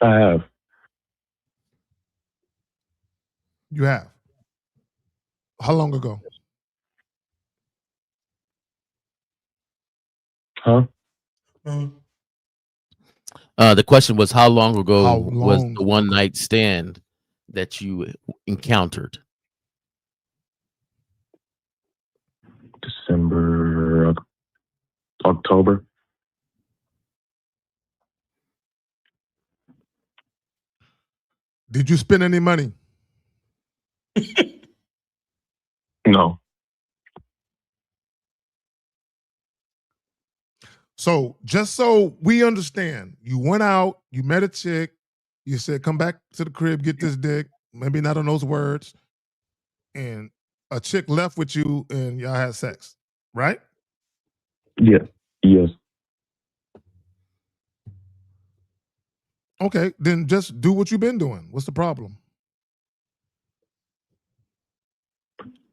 I have. You have? How long ago? Huh? The question was, how long ago How was long the one night stand that you encountered? December, October. Did you spend any money? No. So just so we understand, you went out, you met a chick, you said, come back to the crib, get this dick, maybe not on those words, and a chick left with you and y'all had sex, right? Yeah. Yes. Okay, then just do what you've been doing. What's the problem?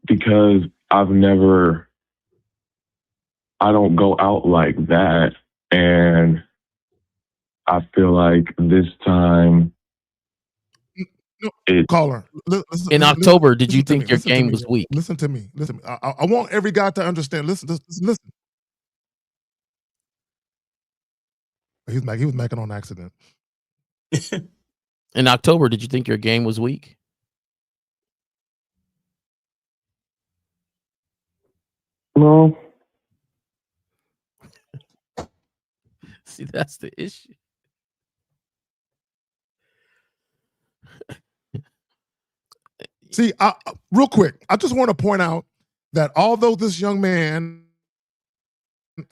Because I don't go out like that. And I feel like this time Caller, in October, did you think your game was weak? Listen to me. Listen. I want every guy to understand. Listen. He was macking on accident. In October, did you think your game was weak? No. See, that's the issue. See, real quick, I just want to point out that although this young man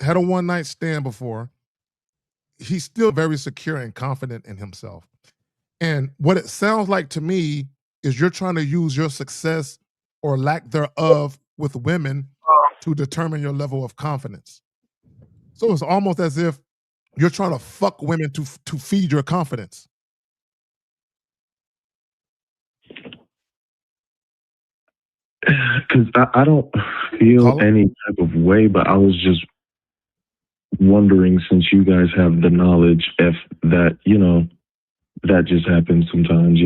had a one night stand before, he's still very secure and confident in himself. And what it sounds like to me is you're trying to use your success or lack thereof with women to determine your level of confidence. So it's almost as if you're trying to fuck women to feed your confidence. Because I don't feel any type of way, but I was just wondering, since you guys have the knowledge, if that, that just happens sometimes,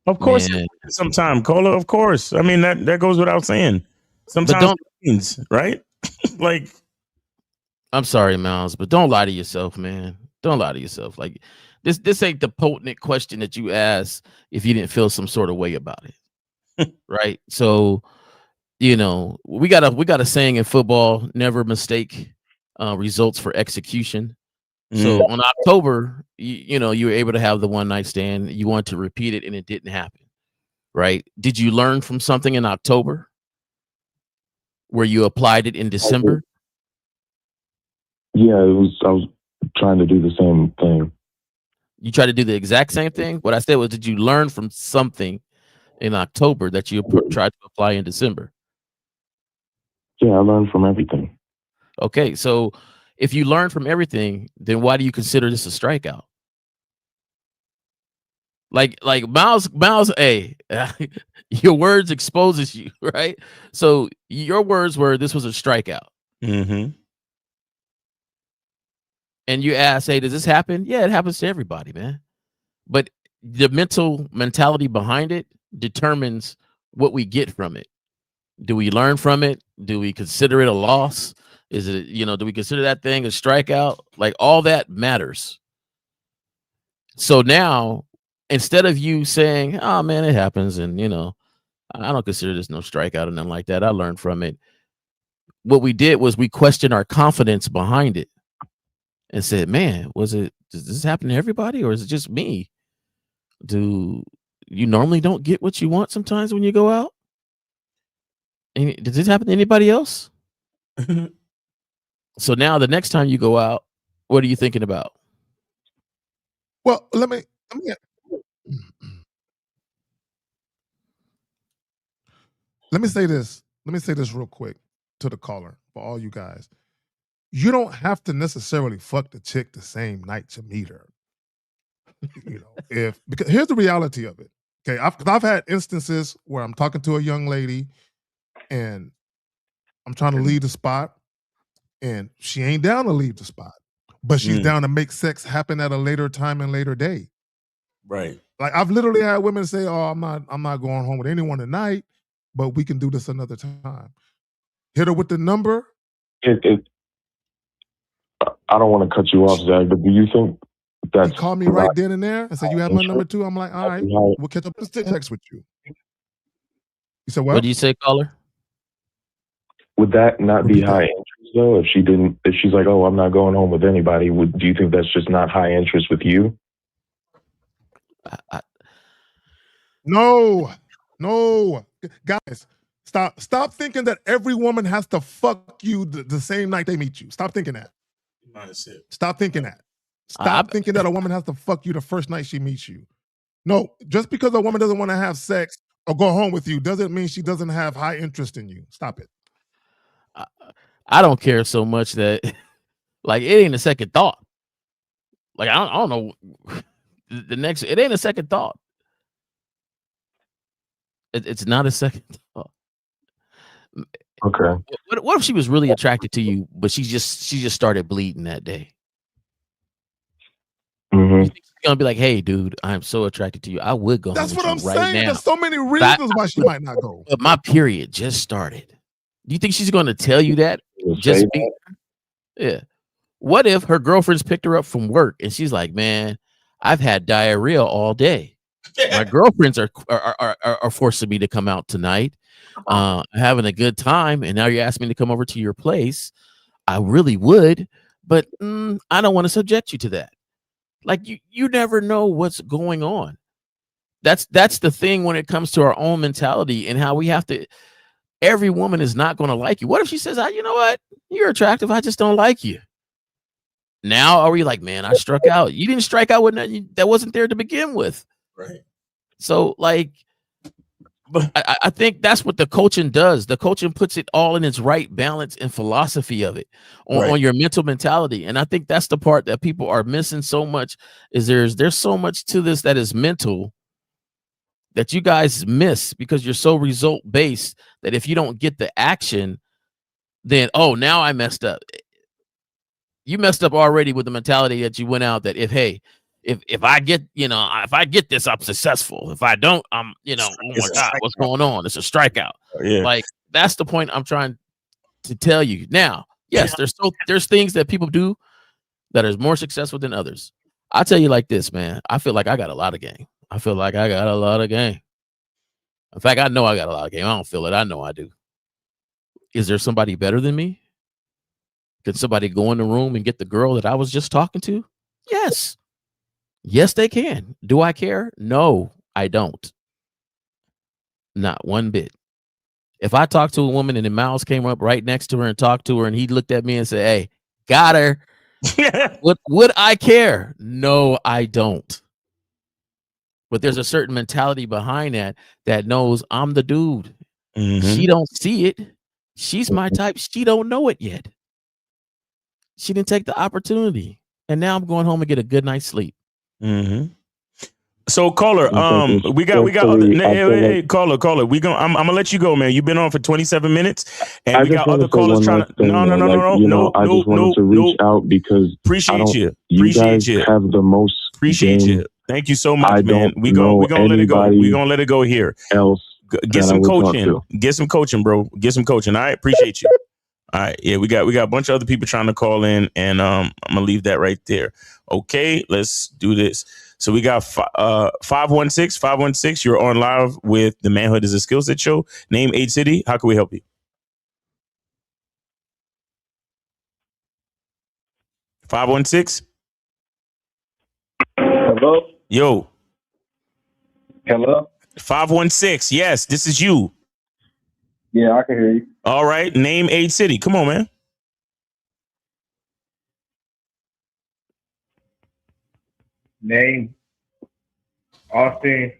Of course, sometimes, Cola. Of course. I mean, that goes without saying. Sometimes, right? Like, I'm sorry, Miles, but don't lie to yourself, man. Don't lie to yourself. Like this ain't the potent question that you ask if you didn't feel some sort of way about it. Right? So, we got a saying in football, never mistake results for execution. So on October, you were able to have the one night stand. You wanted to repeat it and it didn't happen. Right? Did you learn from something in October where you applied it in December? Yeah, I was trying to do the same thing. You tried to do the exact same thing? What I said was, did you learn from something in October that you tried to apply in December? Yeah, I learned from everything. Okay, so if you learn from everything, then why do you consider this a strikeout? Like Miles, hey, your words exposes you, right? So your words were, this was a strikeout. Mm-hmm. And you ask, hey, does this happen? Yeah, it happens to everybody, man. But the mentality behind it determines what we get from it. Do we learn from it? Do we consider it a loss? Is it, do we consider that thing a strikeout? Like, all that matters. So now, instead of you saying, oh man, it happens, and I don't consider this no strikeout or nothing like that, I learned from it. What we did was we questioned our confidence behind it and said, man, does this happen to everybody, or is it just me? Do you normally don't get what you want sometimes when you go out? And does this happen to anybody else? So now the next time you go out, what are you thinking about? Well, let me say this. Let me say this real quick to the caller, for all you guys. You don't have to necessarily fuck the chick the same night you meet her. Because here's the reality of it. Okay, I've had instances where I'm talking to a young lady and I'm trying to leave the spot, and she ain't down to leave the spot, but she's down to make sex happen at a later time and later day. Right. Like, I've literally had women say, "Oh, I'm not going home with anyone tonight, but we can do this another time." Hit her with the number. I don't want to cut you off, Zach, but do you think that's He called me right then and there and said, "You have my number too." I'm like, "All right, Right. we'll catch up in text with you." You said What what? do you say, caller? Would that not be Repeat that. high interest though? If she's like, "Oh, I'm not going home with anybody," do you think that's just not high interest with you? No, guys, stop thinking that every woman has to fuck you the same night they meet you. Stop thinking that. Stop thinking that. Stop thinking that a woman has to fuck you the first night she meets you. No, just because a woman doesn't want to have sex or go home with you doesn't mean she doesn't have high interest in you. Stop it. I don't care so much that like it ain't a second thought. Like I don't know the next. It ain't a second thought. It's not a second thought. Okay. What if she was really attracted to you, but she just started bleeding that day? Mm-hmm. You think she's gonna be like, "Hey, dude, I'm so attracted to you. I would go That's home what with I'm you right saying. now." There's so many reasons why she might not go. But my period just started. Do you think she's going to tell you that? Just be, yeah. What if her girlfriends picked her up from work and she's like, "Man, I've had diarrhea all day. My girlfriends are forcing me to come out tonight, having a good time, and now you're asking me to come over to your place. I really would, but I don't want to subject you to that." Like you never know what's going on. That's the thing when it comes to our own mentality and how we have to. Every woman is not going to like you. What if she says, "You know what? You're attractive. I just don't like you." Now are we like, "Man, I struck out"? You didn't strike out with nothing that wasn't there to begin with. Right. So like, I think that's what the coaching does. The coaching puts it all in its right balance and philosophy of it on your mental mentality. And I think that's the part that people are missing so much is there's so much to this that is mental that you guys miss because you're so result based that if you don't get the action, then, oh, now I messed up. You messed up already with the mentality that you went out that if I get, if I get this, I'm successful. If I don't, I'm, oh my God, what's going on? It's a strikeout. Yeah. Like that's the point I'm trying to tell you. Now, yes, there's things that people do that is more successful than others. I'll tell you like this, man. I feel like I got a lot of game. In fact, I know I got a lot of game. I don't feel it. I know I do. Is there somebody better than me? Can somebody go in the room and get the girl that I was just talking to? Yes. Yes, they can. Do I care? No, I don't. Not one bit. If I talked to a woman and then Miles came up right next to her and talked to her and he looked at me and said, "Hey, got her." Would I care? No, I don't. But there's a certain mentality behind that knows I'm the dude. Mm-hmm. She don't see it. She's my type. She don't know it yet. She didn't take the opportunity. And now I'm going home and get a good night's sleep. Mm-hmm. So caller, we got hey, caller. I'm gonna let you go, man. You've been on for 27 minutes, and we got other callers trying to. No. I just wanted to reach out because appreciate you. You guys have the most. Appreciate you. Thank you so much, man. We gonna let it go. We gonna let it go here. Else, get some coaching. Get some coaching, bro. Get some coaching. All right, appreciate you. All right, yeah, we got a bunch of other people trying to call in, and I'm gonna leave that right there. Okay, let's do this. So we got 516. You're on live with the Manhood is a Skill Set show. Name, age, city. How can we help you? 516. Hello. Yo. Hello. 516. Yes, this is you. Yeah, I can hear you. All right. Name, age, city. Come on, man. Name, Austin.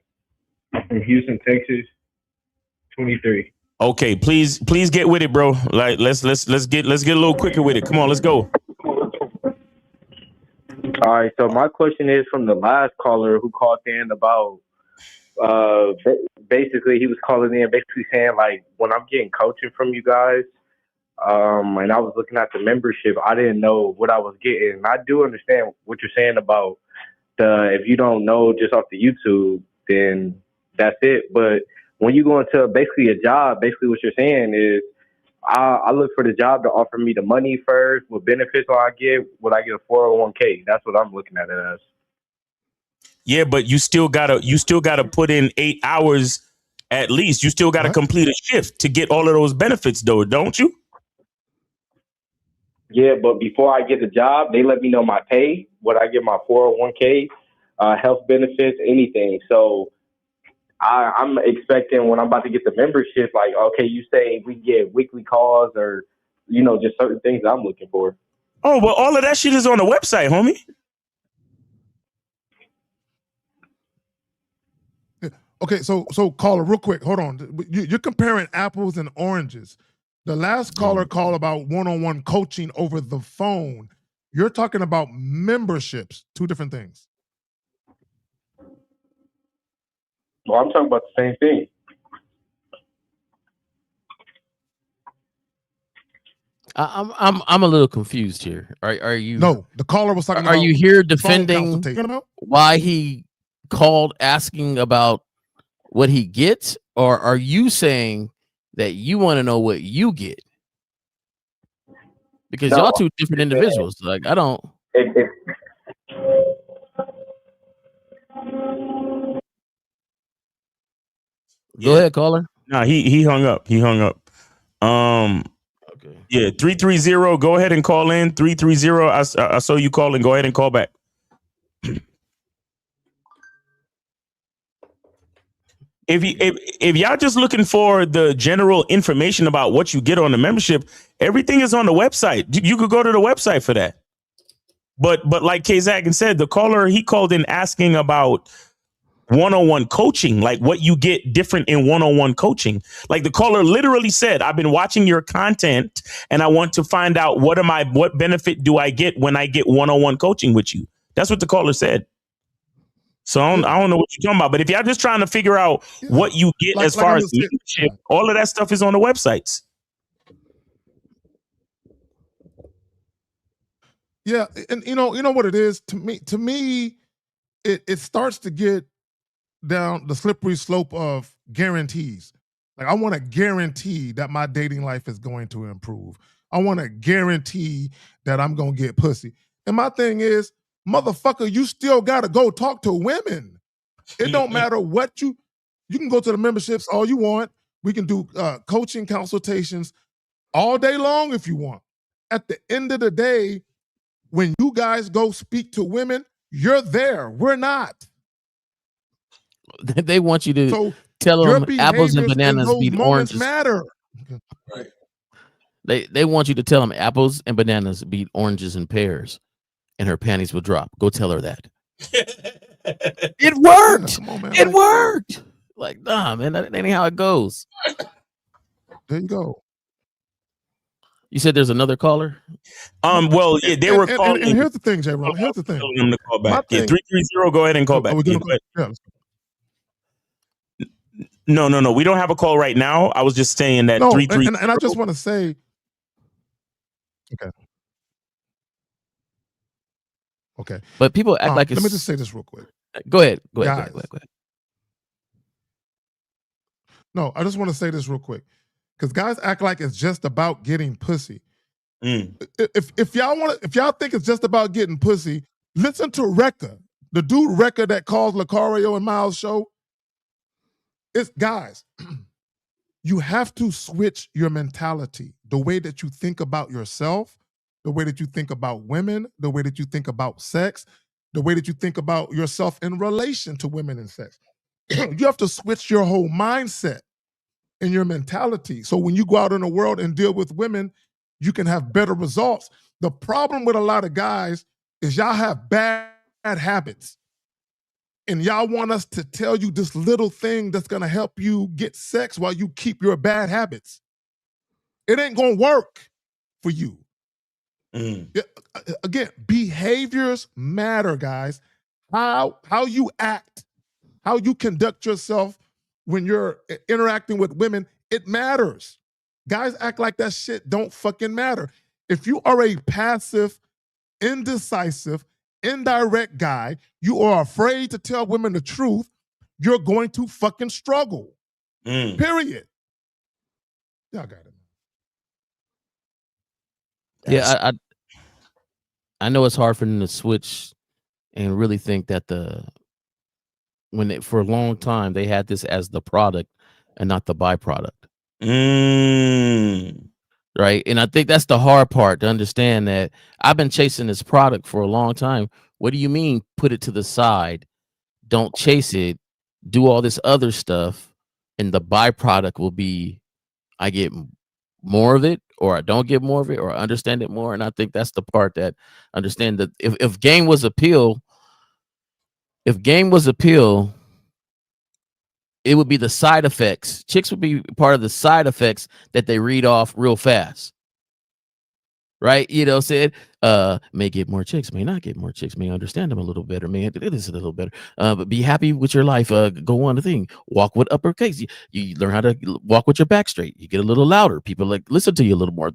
I'm from Houston, Texas. 23. Okay, please get with it, bro. Like let's get a little quicker with it. Come on, let's go. All right. So my question is from the last caller who called in about. Basically, he was calling in, basically saying like, when I'm getting coaching from you guys, and I was looking at the membership, I didn't know what I was getting. And I do understand what you're saying about if you don't know just off the YouTube, then that's it. But when you go into basically a job, basically what you're saying is I look for the job to offer me the money first. What benefits will I get? Would I get a 401k? That's what I'm looking at it as. Yeah, but you still gotta put in 8 hours at least. You still gotta complete a shift to get all of those benefits, though, don't you? Yeah, but before I get the job, they let me know my pay, what I get my 401k, health benefits, anything. So I'm expecting when I'm about to get the membership, like, okay, you say we get weekly calls or, just certain things I'm looking for. Oh, well, all of that shit is on the website, homie. Okay, so caller, real quick, hold on. You're comparing apples and oranges. The last caller called about one-on-one coaching over the phone. You're talking about memberships, two different things. Well, I'm talking about the same thing. I'm a little confused here. Are you? No, the caller was talking Are about you here phone defending consultation. why he called asking about what he gets, or are you saying that you want to know what you get? Because y'all two different individuals. Like, I don't. Go ahead, caller. No, he hung up. He hung up. Okay. Yeah, 330. Go ahead and call in. 330. I saw you calling. Go ahead and call back. If y'all just looking for the general information about what you get on the membership, everything is on the website. You could go to the website for that. But like K-Zagan said, the caller, he called in asking about one-on-one coaching, like what you get different in one-on-one coaching. Like the caller literally said, I've been watching your content and I want to find out what benefit do I get when I get one-on-one coaching with you? That's what the caller said. So I don't know what you're talking about, but if y'all just trying to figure out what you get as far as membership, all of that stuff is on the websites. Yeah, and you know what it is to me, it starts to get down the slippery slope of guarantees. Like, I want to guarantee that my dating life is going to improve. I want to guarantee that I'm going to get pussy. And my thing is, motherfucker, you still got to go talk to women. It don't matter what you can go to the memberships all you want. We can do coaching consultations all day long if you want. At the end of the day, when you guys go speak to women, you're there. We're not. They want you to tell them apples and bananas beat oranges. Matter. Right. They want you to tell them apples and bananas beat oranges and pears, and her panties will drop. Go tell her that. It worked. Yeah, on, man, it worked. Like, nah, man, that ain't how it goes. There you go. You said there's another caller? Well, yeah, they were calling. And here's the thing, J. Ron. Here's the thing. Them to call back. Yeah, 330. Go ahead and call back. No. We don't have a call right now. I was just saying that 330. And I just want to say, okay. But people act like it's. Let me just say this real quick. Go ahead. Go ahead. No, I just want to say this real quick. Because guys act like it's just about getting pussy. If y'all think it's just about getting pussy, listen to Rekka, the dude Rekka that calls Lucario and Miles' show. It's guys, you have to switch your mentality, the way that you think about yourself, the way that you think about women, the way that you think about sex, the way that you think about yourself in relation to women and sex. You have to switch your whole mindset and your mentality. So when you go out in the world and deal with women, you can have better results. The problem with a lot of guys is y'all have bad habits. And y'all want us to tell you this little thing that's going to help you get sex while you keep your bad habits. It ain't going to work for you. Again, behaviors matter, guys. How you act, how you conduct yourself when you're interacting with women, it matters. Guys act like that shit don't fucking matter. If you are a passive, indecisive, indirect guy, you are afraid to tell women the truth, you're going to fucking struggle. Period. Y'all got it. Yeah, I know it's hard for them to switch and really think that for a long time they had this as the product and not the byproduct. Right. And I think that's the hard part, to understand that I've been chasing this product for a long time. What do you mean put it to the side? Don't chase it, do all this other stuff, and the byproduct will be I get more of it, or I don't get more of it, or I understand it more. And I think that's the part that understand that if game was appeal, it would be the side effects. Chicks would be part of the side effects that they read off real fast. Right? You know, said may get more chicks, may not get more chicks, may understand them a little better, may do this a little better. But be happy with your life. Go on the thing. Walk with uppercase. You learn how to walk with your back straight. You get a little louder. People like listen to you a little more.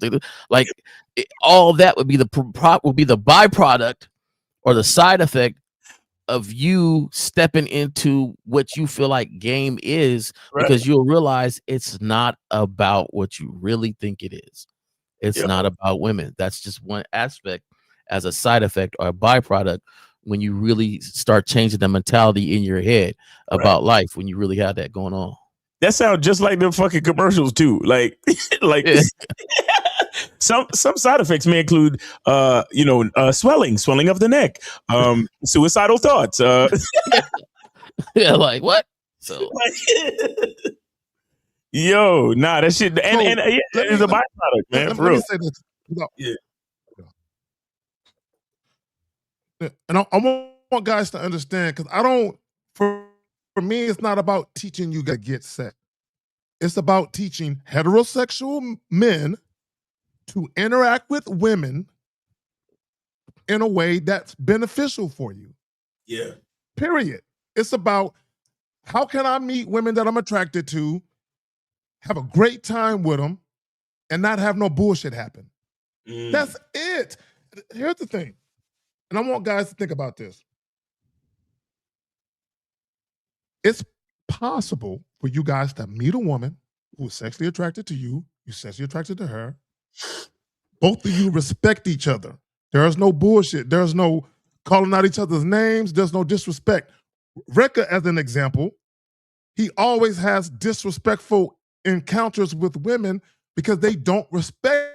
Like all that would be the byproduct or the side effect of you stepping into what you feel like game is, because you'll realize it's not about what you really think it is. It's not about women. That's just one aspect as a side effect or a byproduct when you really start changing the mentality in your head about life, when you really have that going on. That sounds just like the fucking commercials too. Like some side effects may include swelling of the neck, suicidal thoughts. Yeah, like what? So yo, nah, that shit and it's a byproduct, man. For real. Let me say this. And I want guys to understand, because I don't, for me, it's not about teaching you to get sex. It's about teaching heterosexual men to interact with women in a way that's beneficial for you. Yeah. Period. It's about how can I meet women that I'm attracted to, have a great time with them, and not have no bullshit happen. That's it. Here's the thing. And I want guys to think about this. It's possible for you guys to meet a woman who is sexually attracted to you, you're sexually attracted to her. Both of you respect each other. There's no bullshit. There's no calling out each other's names. There's no disrespect. Rekka, as an example, he always has disrespectful encounters with women because they don't respect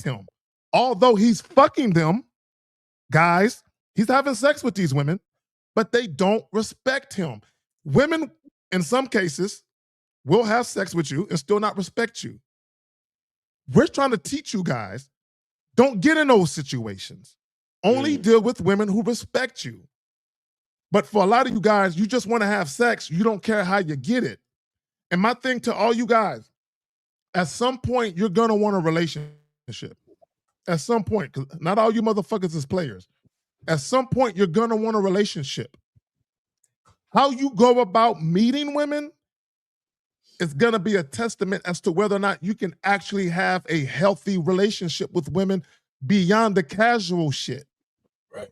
him. Although he's fucking them, guys, he's having sex with these women, but they don't respect him. Women, in some cases, will have sex with you and still not respect you. We're trying to teach you guys, don't get in those situations. Only deal with women who respect you. But for a lot of you guys, you just want to have sex. You don't care how you get it. And my thing to all you guys, at some point, you're going to want a relationship. At some point, because not all you motherfuckers is players. At some point, you're going to want a relationship. How you go about meeting women is going to be a testament as to whether or not you can actually have a healthy relationship with women beyond the casual shit. Right.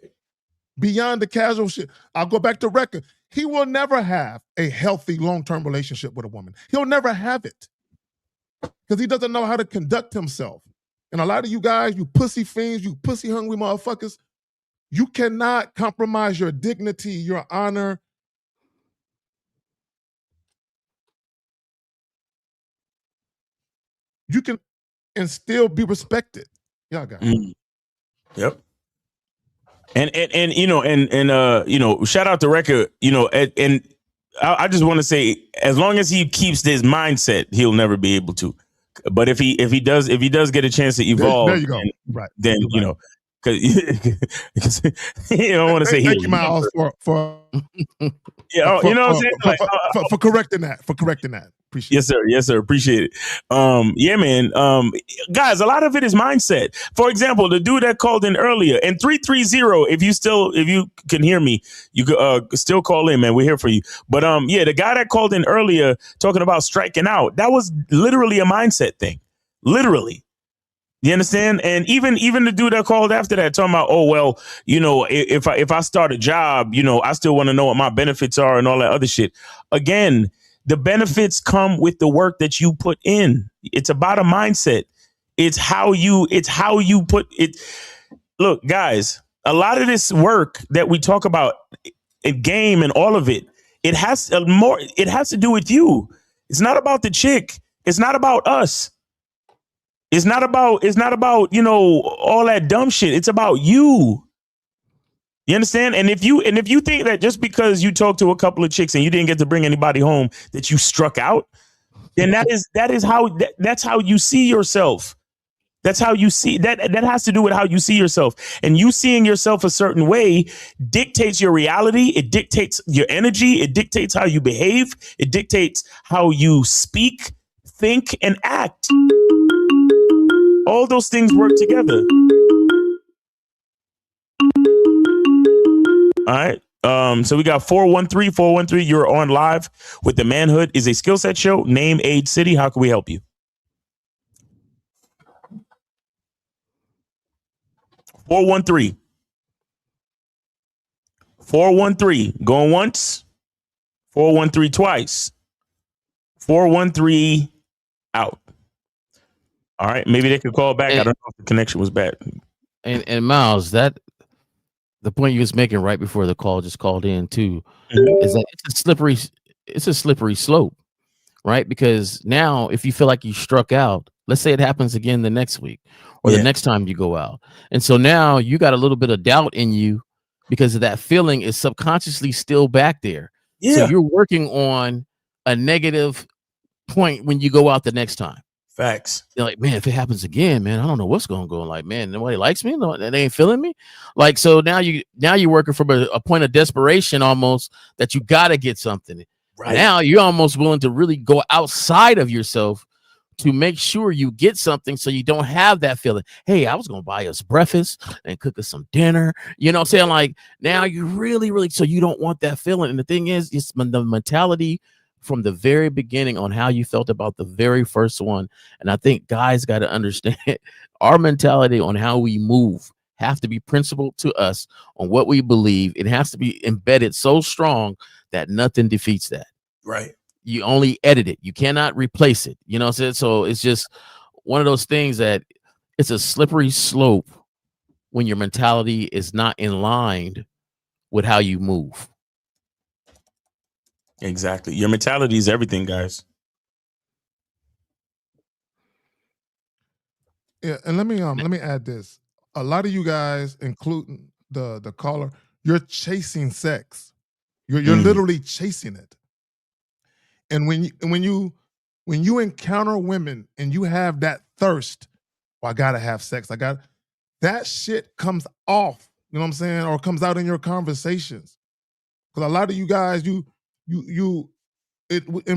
Beyond the casual shit. I'll go back to Rekka. He will never have a healthy long-term relationship with a woman. He'll never have it because he doesn't know how to conduct himself. And a lot of you guys, you pussy fiends, you pussy hungry motherfuckers, you cannot compromise your dignity, your honor. You can and still be respected. Y'all got it. Yep. And shout out to Rekka, and I just want to say, as long as he keeps this mindset, he'll never be able to. But if he does get a chance to evolve, there you go. Right. Then because you don't want to say thank you, Miles, for for correcting that. Appreciate it. Yes, sir. Appreciate it. Yeah, man. Guys, a lot of it is mindset. For example, the dude that called in earlier, and 330, if you can hear me, you could still call in, man. We're here for you. But the guy that called in earlier talking about striking out, that was literally a mindset thing. Literally. You understand? And even the dude that called after that talking about, oh, well, if I start a job, I still want to know what my benefits are and all that other shit. Again, the benefits come with the work that you put in. It's about a mindset. It's how you put it. Look, guys, a lot of this work that we talk about, a game and all of it, it has to do with you. It's not about the chick. It's not about us. It's not about, all that dumb shit. It's about you. You understand? And if you think that just because you talked to a couple of chicks and you didn't get to bring anybody home that you struck out, then that's how you see yourself. That's how you see that has to do with how you see yourself. And you seeing yourself a certain way dictates your reality. It dictates your energy. It dictates how you behave. It dictates how you speak, think, and act. All those things work together. All right. So we got 413. You're on live with The Manhood is a Skill Set Show. Name, age, city. How can we help you? 413. Going once. 413 twice. 413 out. All right. Maybe they could call back. I don't know if the connection was bad. And Miles, that the point you was making right before the call just called in too, is that it's a slippery slope, right? Because now if you feel like you struck out, let's say it happens again the next week or the next time you go out. And so now you got a little bit of doubt in you because of that feeling is subconsciously still back there. Yeah. So you're working on a negative point when you go out the next time. Facts. They're like, man, if it happens again, man, I don't know what's going to go. Like, man, nobody likes me. No, they ain't feeling me. Like, so now you're working from a point of desperation almost that you got to get something. Right. Now you're almost willing to really go outside of yourself to make sure you get something so you don't have that feeling. Hey, I was going to buy us breakfast and cook us some dinner. You know what I'm saying? Like, now you really, so you don't want that feeling. And the thing is, it's the mentality from the very beginning on how you felt about the very first one. And I think guys got to understand our mentality on how we move have to be principled to us on what we believe. It has to be embedded so strong that nothing defeats that. Right. You only edit it. You cannot replace it. You know what I'm saying? So it's just one of those things that it's a slippery slope when your mentality is not in line with how you move. Exactly. Your mentality is everything, guys. Yeah, and let me add this. A lot of you guys, including the caller, you're chasing sex. You're literally chasing it. And when you encounter women and you have that thirst, I gotta have sex. That shit comes off. You know what I'm saying? Or comes out in your conversations. Because a lot of you guys, and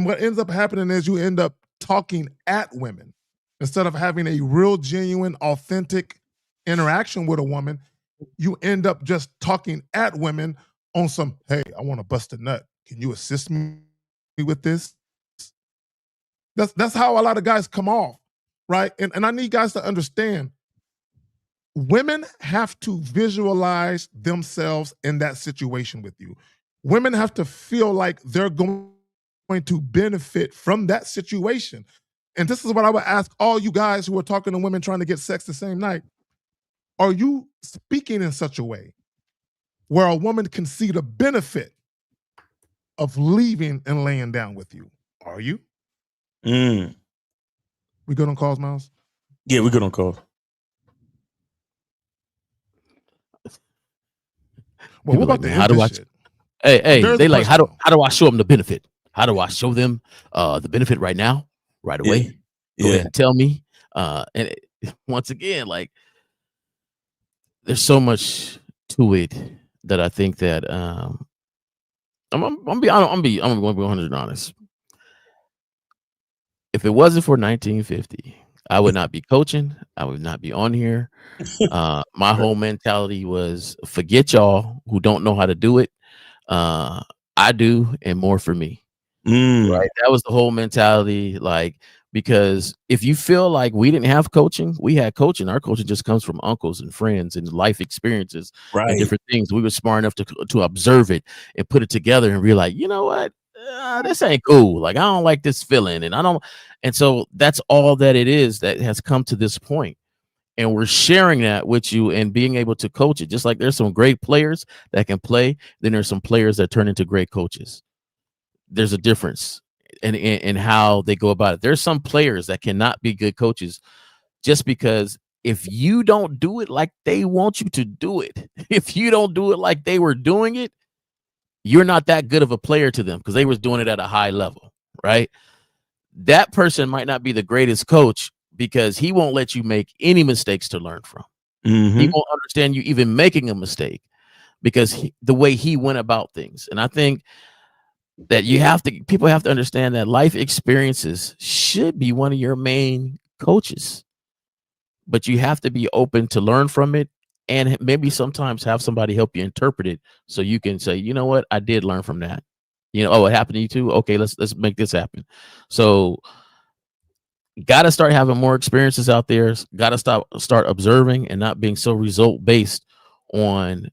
what ends up happening is you end up talking at women instead of having a real, genuine, authentic interaction with a woman. You end up just talking at women on some, hey, I want to bust a nut. Can you assist me with this? That's how a lot of guys come off, right? And I need guys to understand, women have to visualize themselves in that situation with you. Women have to feel like they're going to benefit from that situation. And this is what I would ask all you guys who are talking to women trying to get sex the same night. Are you speaking in such a way where a woman can see the benefit of leaving and laying down with you? Are you? We good on calls, Miles? Yeah, we good on calls. Well, what about the how do I? shit? Hey, they like, how do I show them the benefit? How do I show them the benefit right now, right away? Go ahead and tell me. Once again, like, there's so much to it that I think that I'm gonna be 100 honest. If it wasn't for 1950, I would not be coaching. I would not be on here. My whole mentality was forget y'all who don't know how to do it. I do, and more for me. Right. That was the whole mentality. Like, because if you feel like we didn't have coaching, we had coaching. Our coaching just comes from uncles and friends and life experiences and different things. We were smart enough to observe it and put it together and be like, you know what? this ain't cool. Like, I don't like this feeling, and so that's all that it is that has come to this point. And we're sharing that with you and being able to coach it. Just like there's some great players that can play, then there's some players that turn into great coaches. There's a difference in how they go about it. There's some players that cannot be good coaches just because if you don't do it like they want you to do it, if you don't do it like they were doing it, you're not that good of a player to them because they was doing it at a high level, right? That person might not be the greatest coach because he won't let you make any mistakes to learn from. Mm-hmm. He won't understand you even making a mistake because the way he went about things. And I think that people have to understand that life experiences should be one of your main coaches, but you have to be open to learn from it. And maybe sometimes have somebody help you interpret it so you can say, you know what, I did learn from that. Oh, it happened to you too. Okay, let's make this happen. So got to start having more experiences out there. Got to start observing and not being so result based on,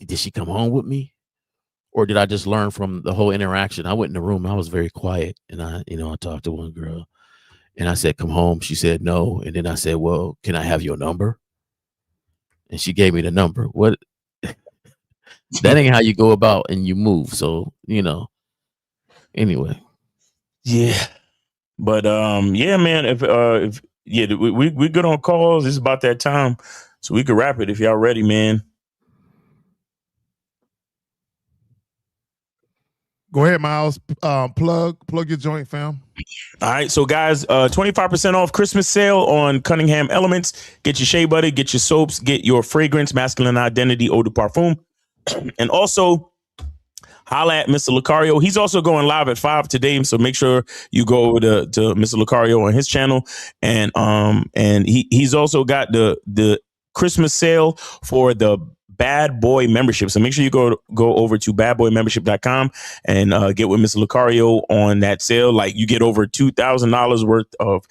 did she come home with me? Or did I just learn from the whole interaction? I went in the room, I was very quiet, and I talked to one girl and I said, come home. She said no. And then I said, well, can I have your number? And she gave me the number. What? That ain't how you go about and you move. So, anyway. Yeah. But yeah, man, if we good on calls. It's about that time. So we could wrap it if y'all ready, man. Go ahead, Miles. Plug your joint, fam. All right, so guys, 25% off Christmas sale on Cunningham Elements. Get your shea butter, get your soaps, get your fragrance, masculine identity, eau de parfum. And also holla at Mr. Lucario. He's also going live at 5 today, so make sure you go over to Mr. Lucario on his channel. And he's also got the Christmas sale for the Bad Boy membership. So make sure you go over to badboymembership.com and get with Mr. Lucario on that sale. Like, you get over $2,000 worth of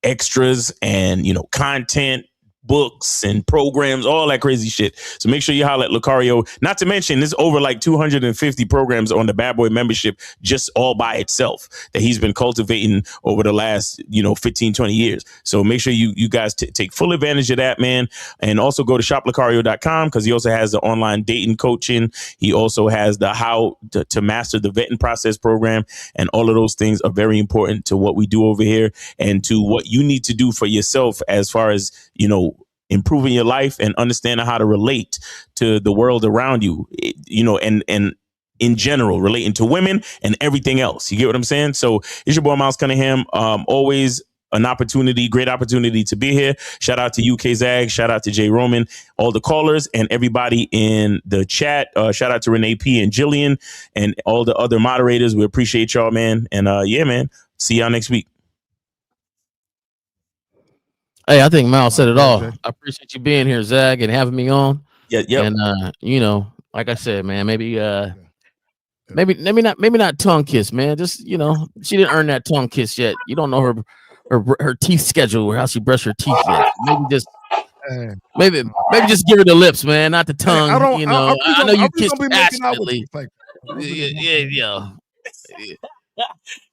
extras and content, books and programs, all that crazy shit. So make sure you holler at Lucario. Not to mention, there's over like 250 programs on the Bad Boy membership just all by itself that he's been cultivating over the last 15, 20 years. So make sure you guys take full advantage of that, man. And also go to shoplucario.com because he also has the online dating coaching. He also has the how to master the vetting process program, and all of those things are very important to what we do over here and to what you need to do for yourself as far as improving your life and understanding how to relate to the world around you, and in general, relating to women and everything else. You get what I'm saying? So it's your boy, Miles Cunningham. Always great opportunity to be here. Shout out to UK Zag. Shout out to Jay Roman, all the callers and everybody in the chat. Shout out to Renee P and Jillian and all the other moderators. We appreciate y'all, man. And yeah, man, see y'all next week. Hey, I think Miles said it all. I appreciate you being here, Zag, and having me on. Yeah. And like I said, man, maybe not tongue kiss, man. Just she didn't earn that tongue kiss yet. You don't know her teeth schedule or how she brushed her teeth yet. Maybe just give her the lips, man, not the tongue. I know you kissed passionately. Yeah.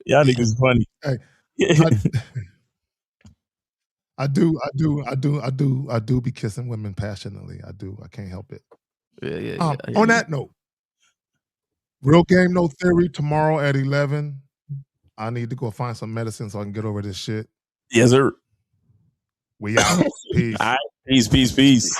Y'all niggas funny. Hey, I do be kissing women passionately. I do. I can't help it. Yeah. On that note, Real Game No Theory tomorrow at 11. I need to go find some medicine so I can get over this shit. Yes, sir. We out. Peace. All right. Peace.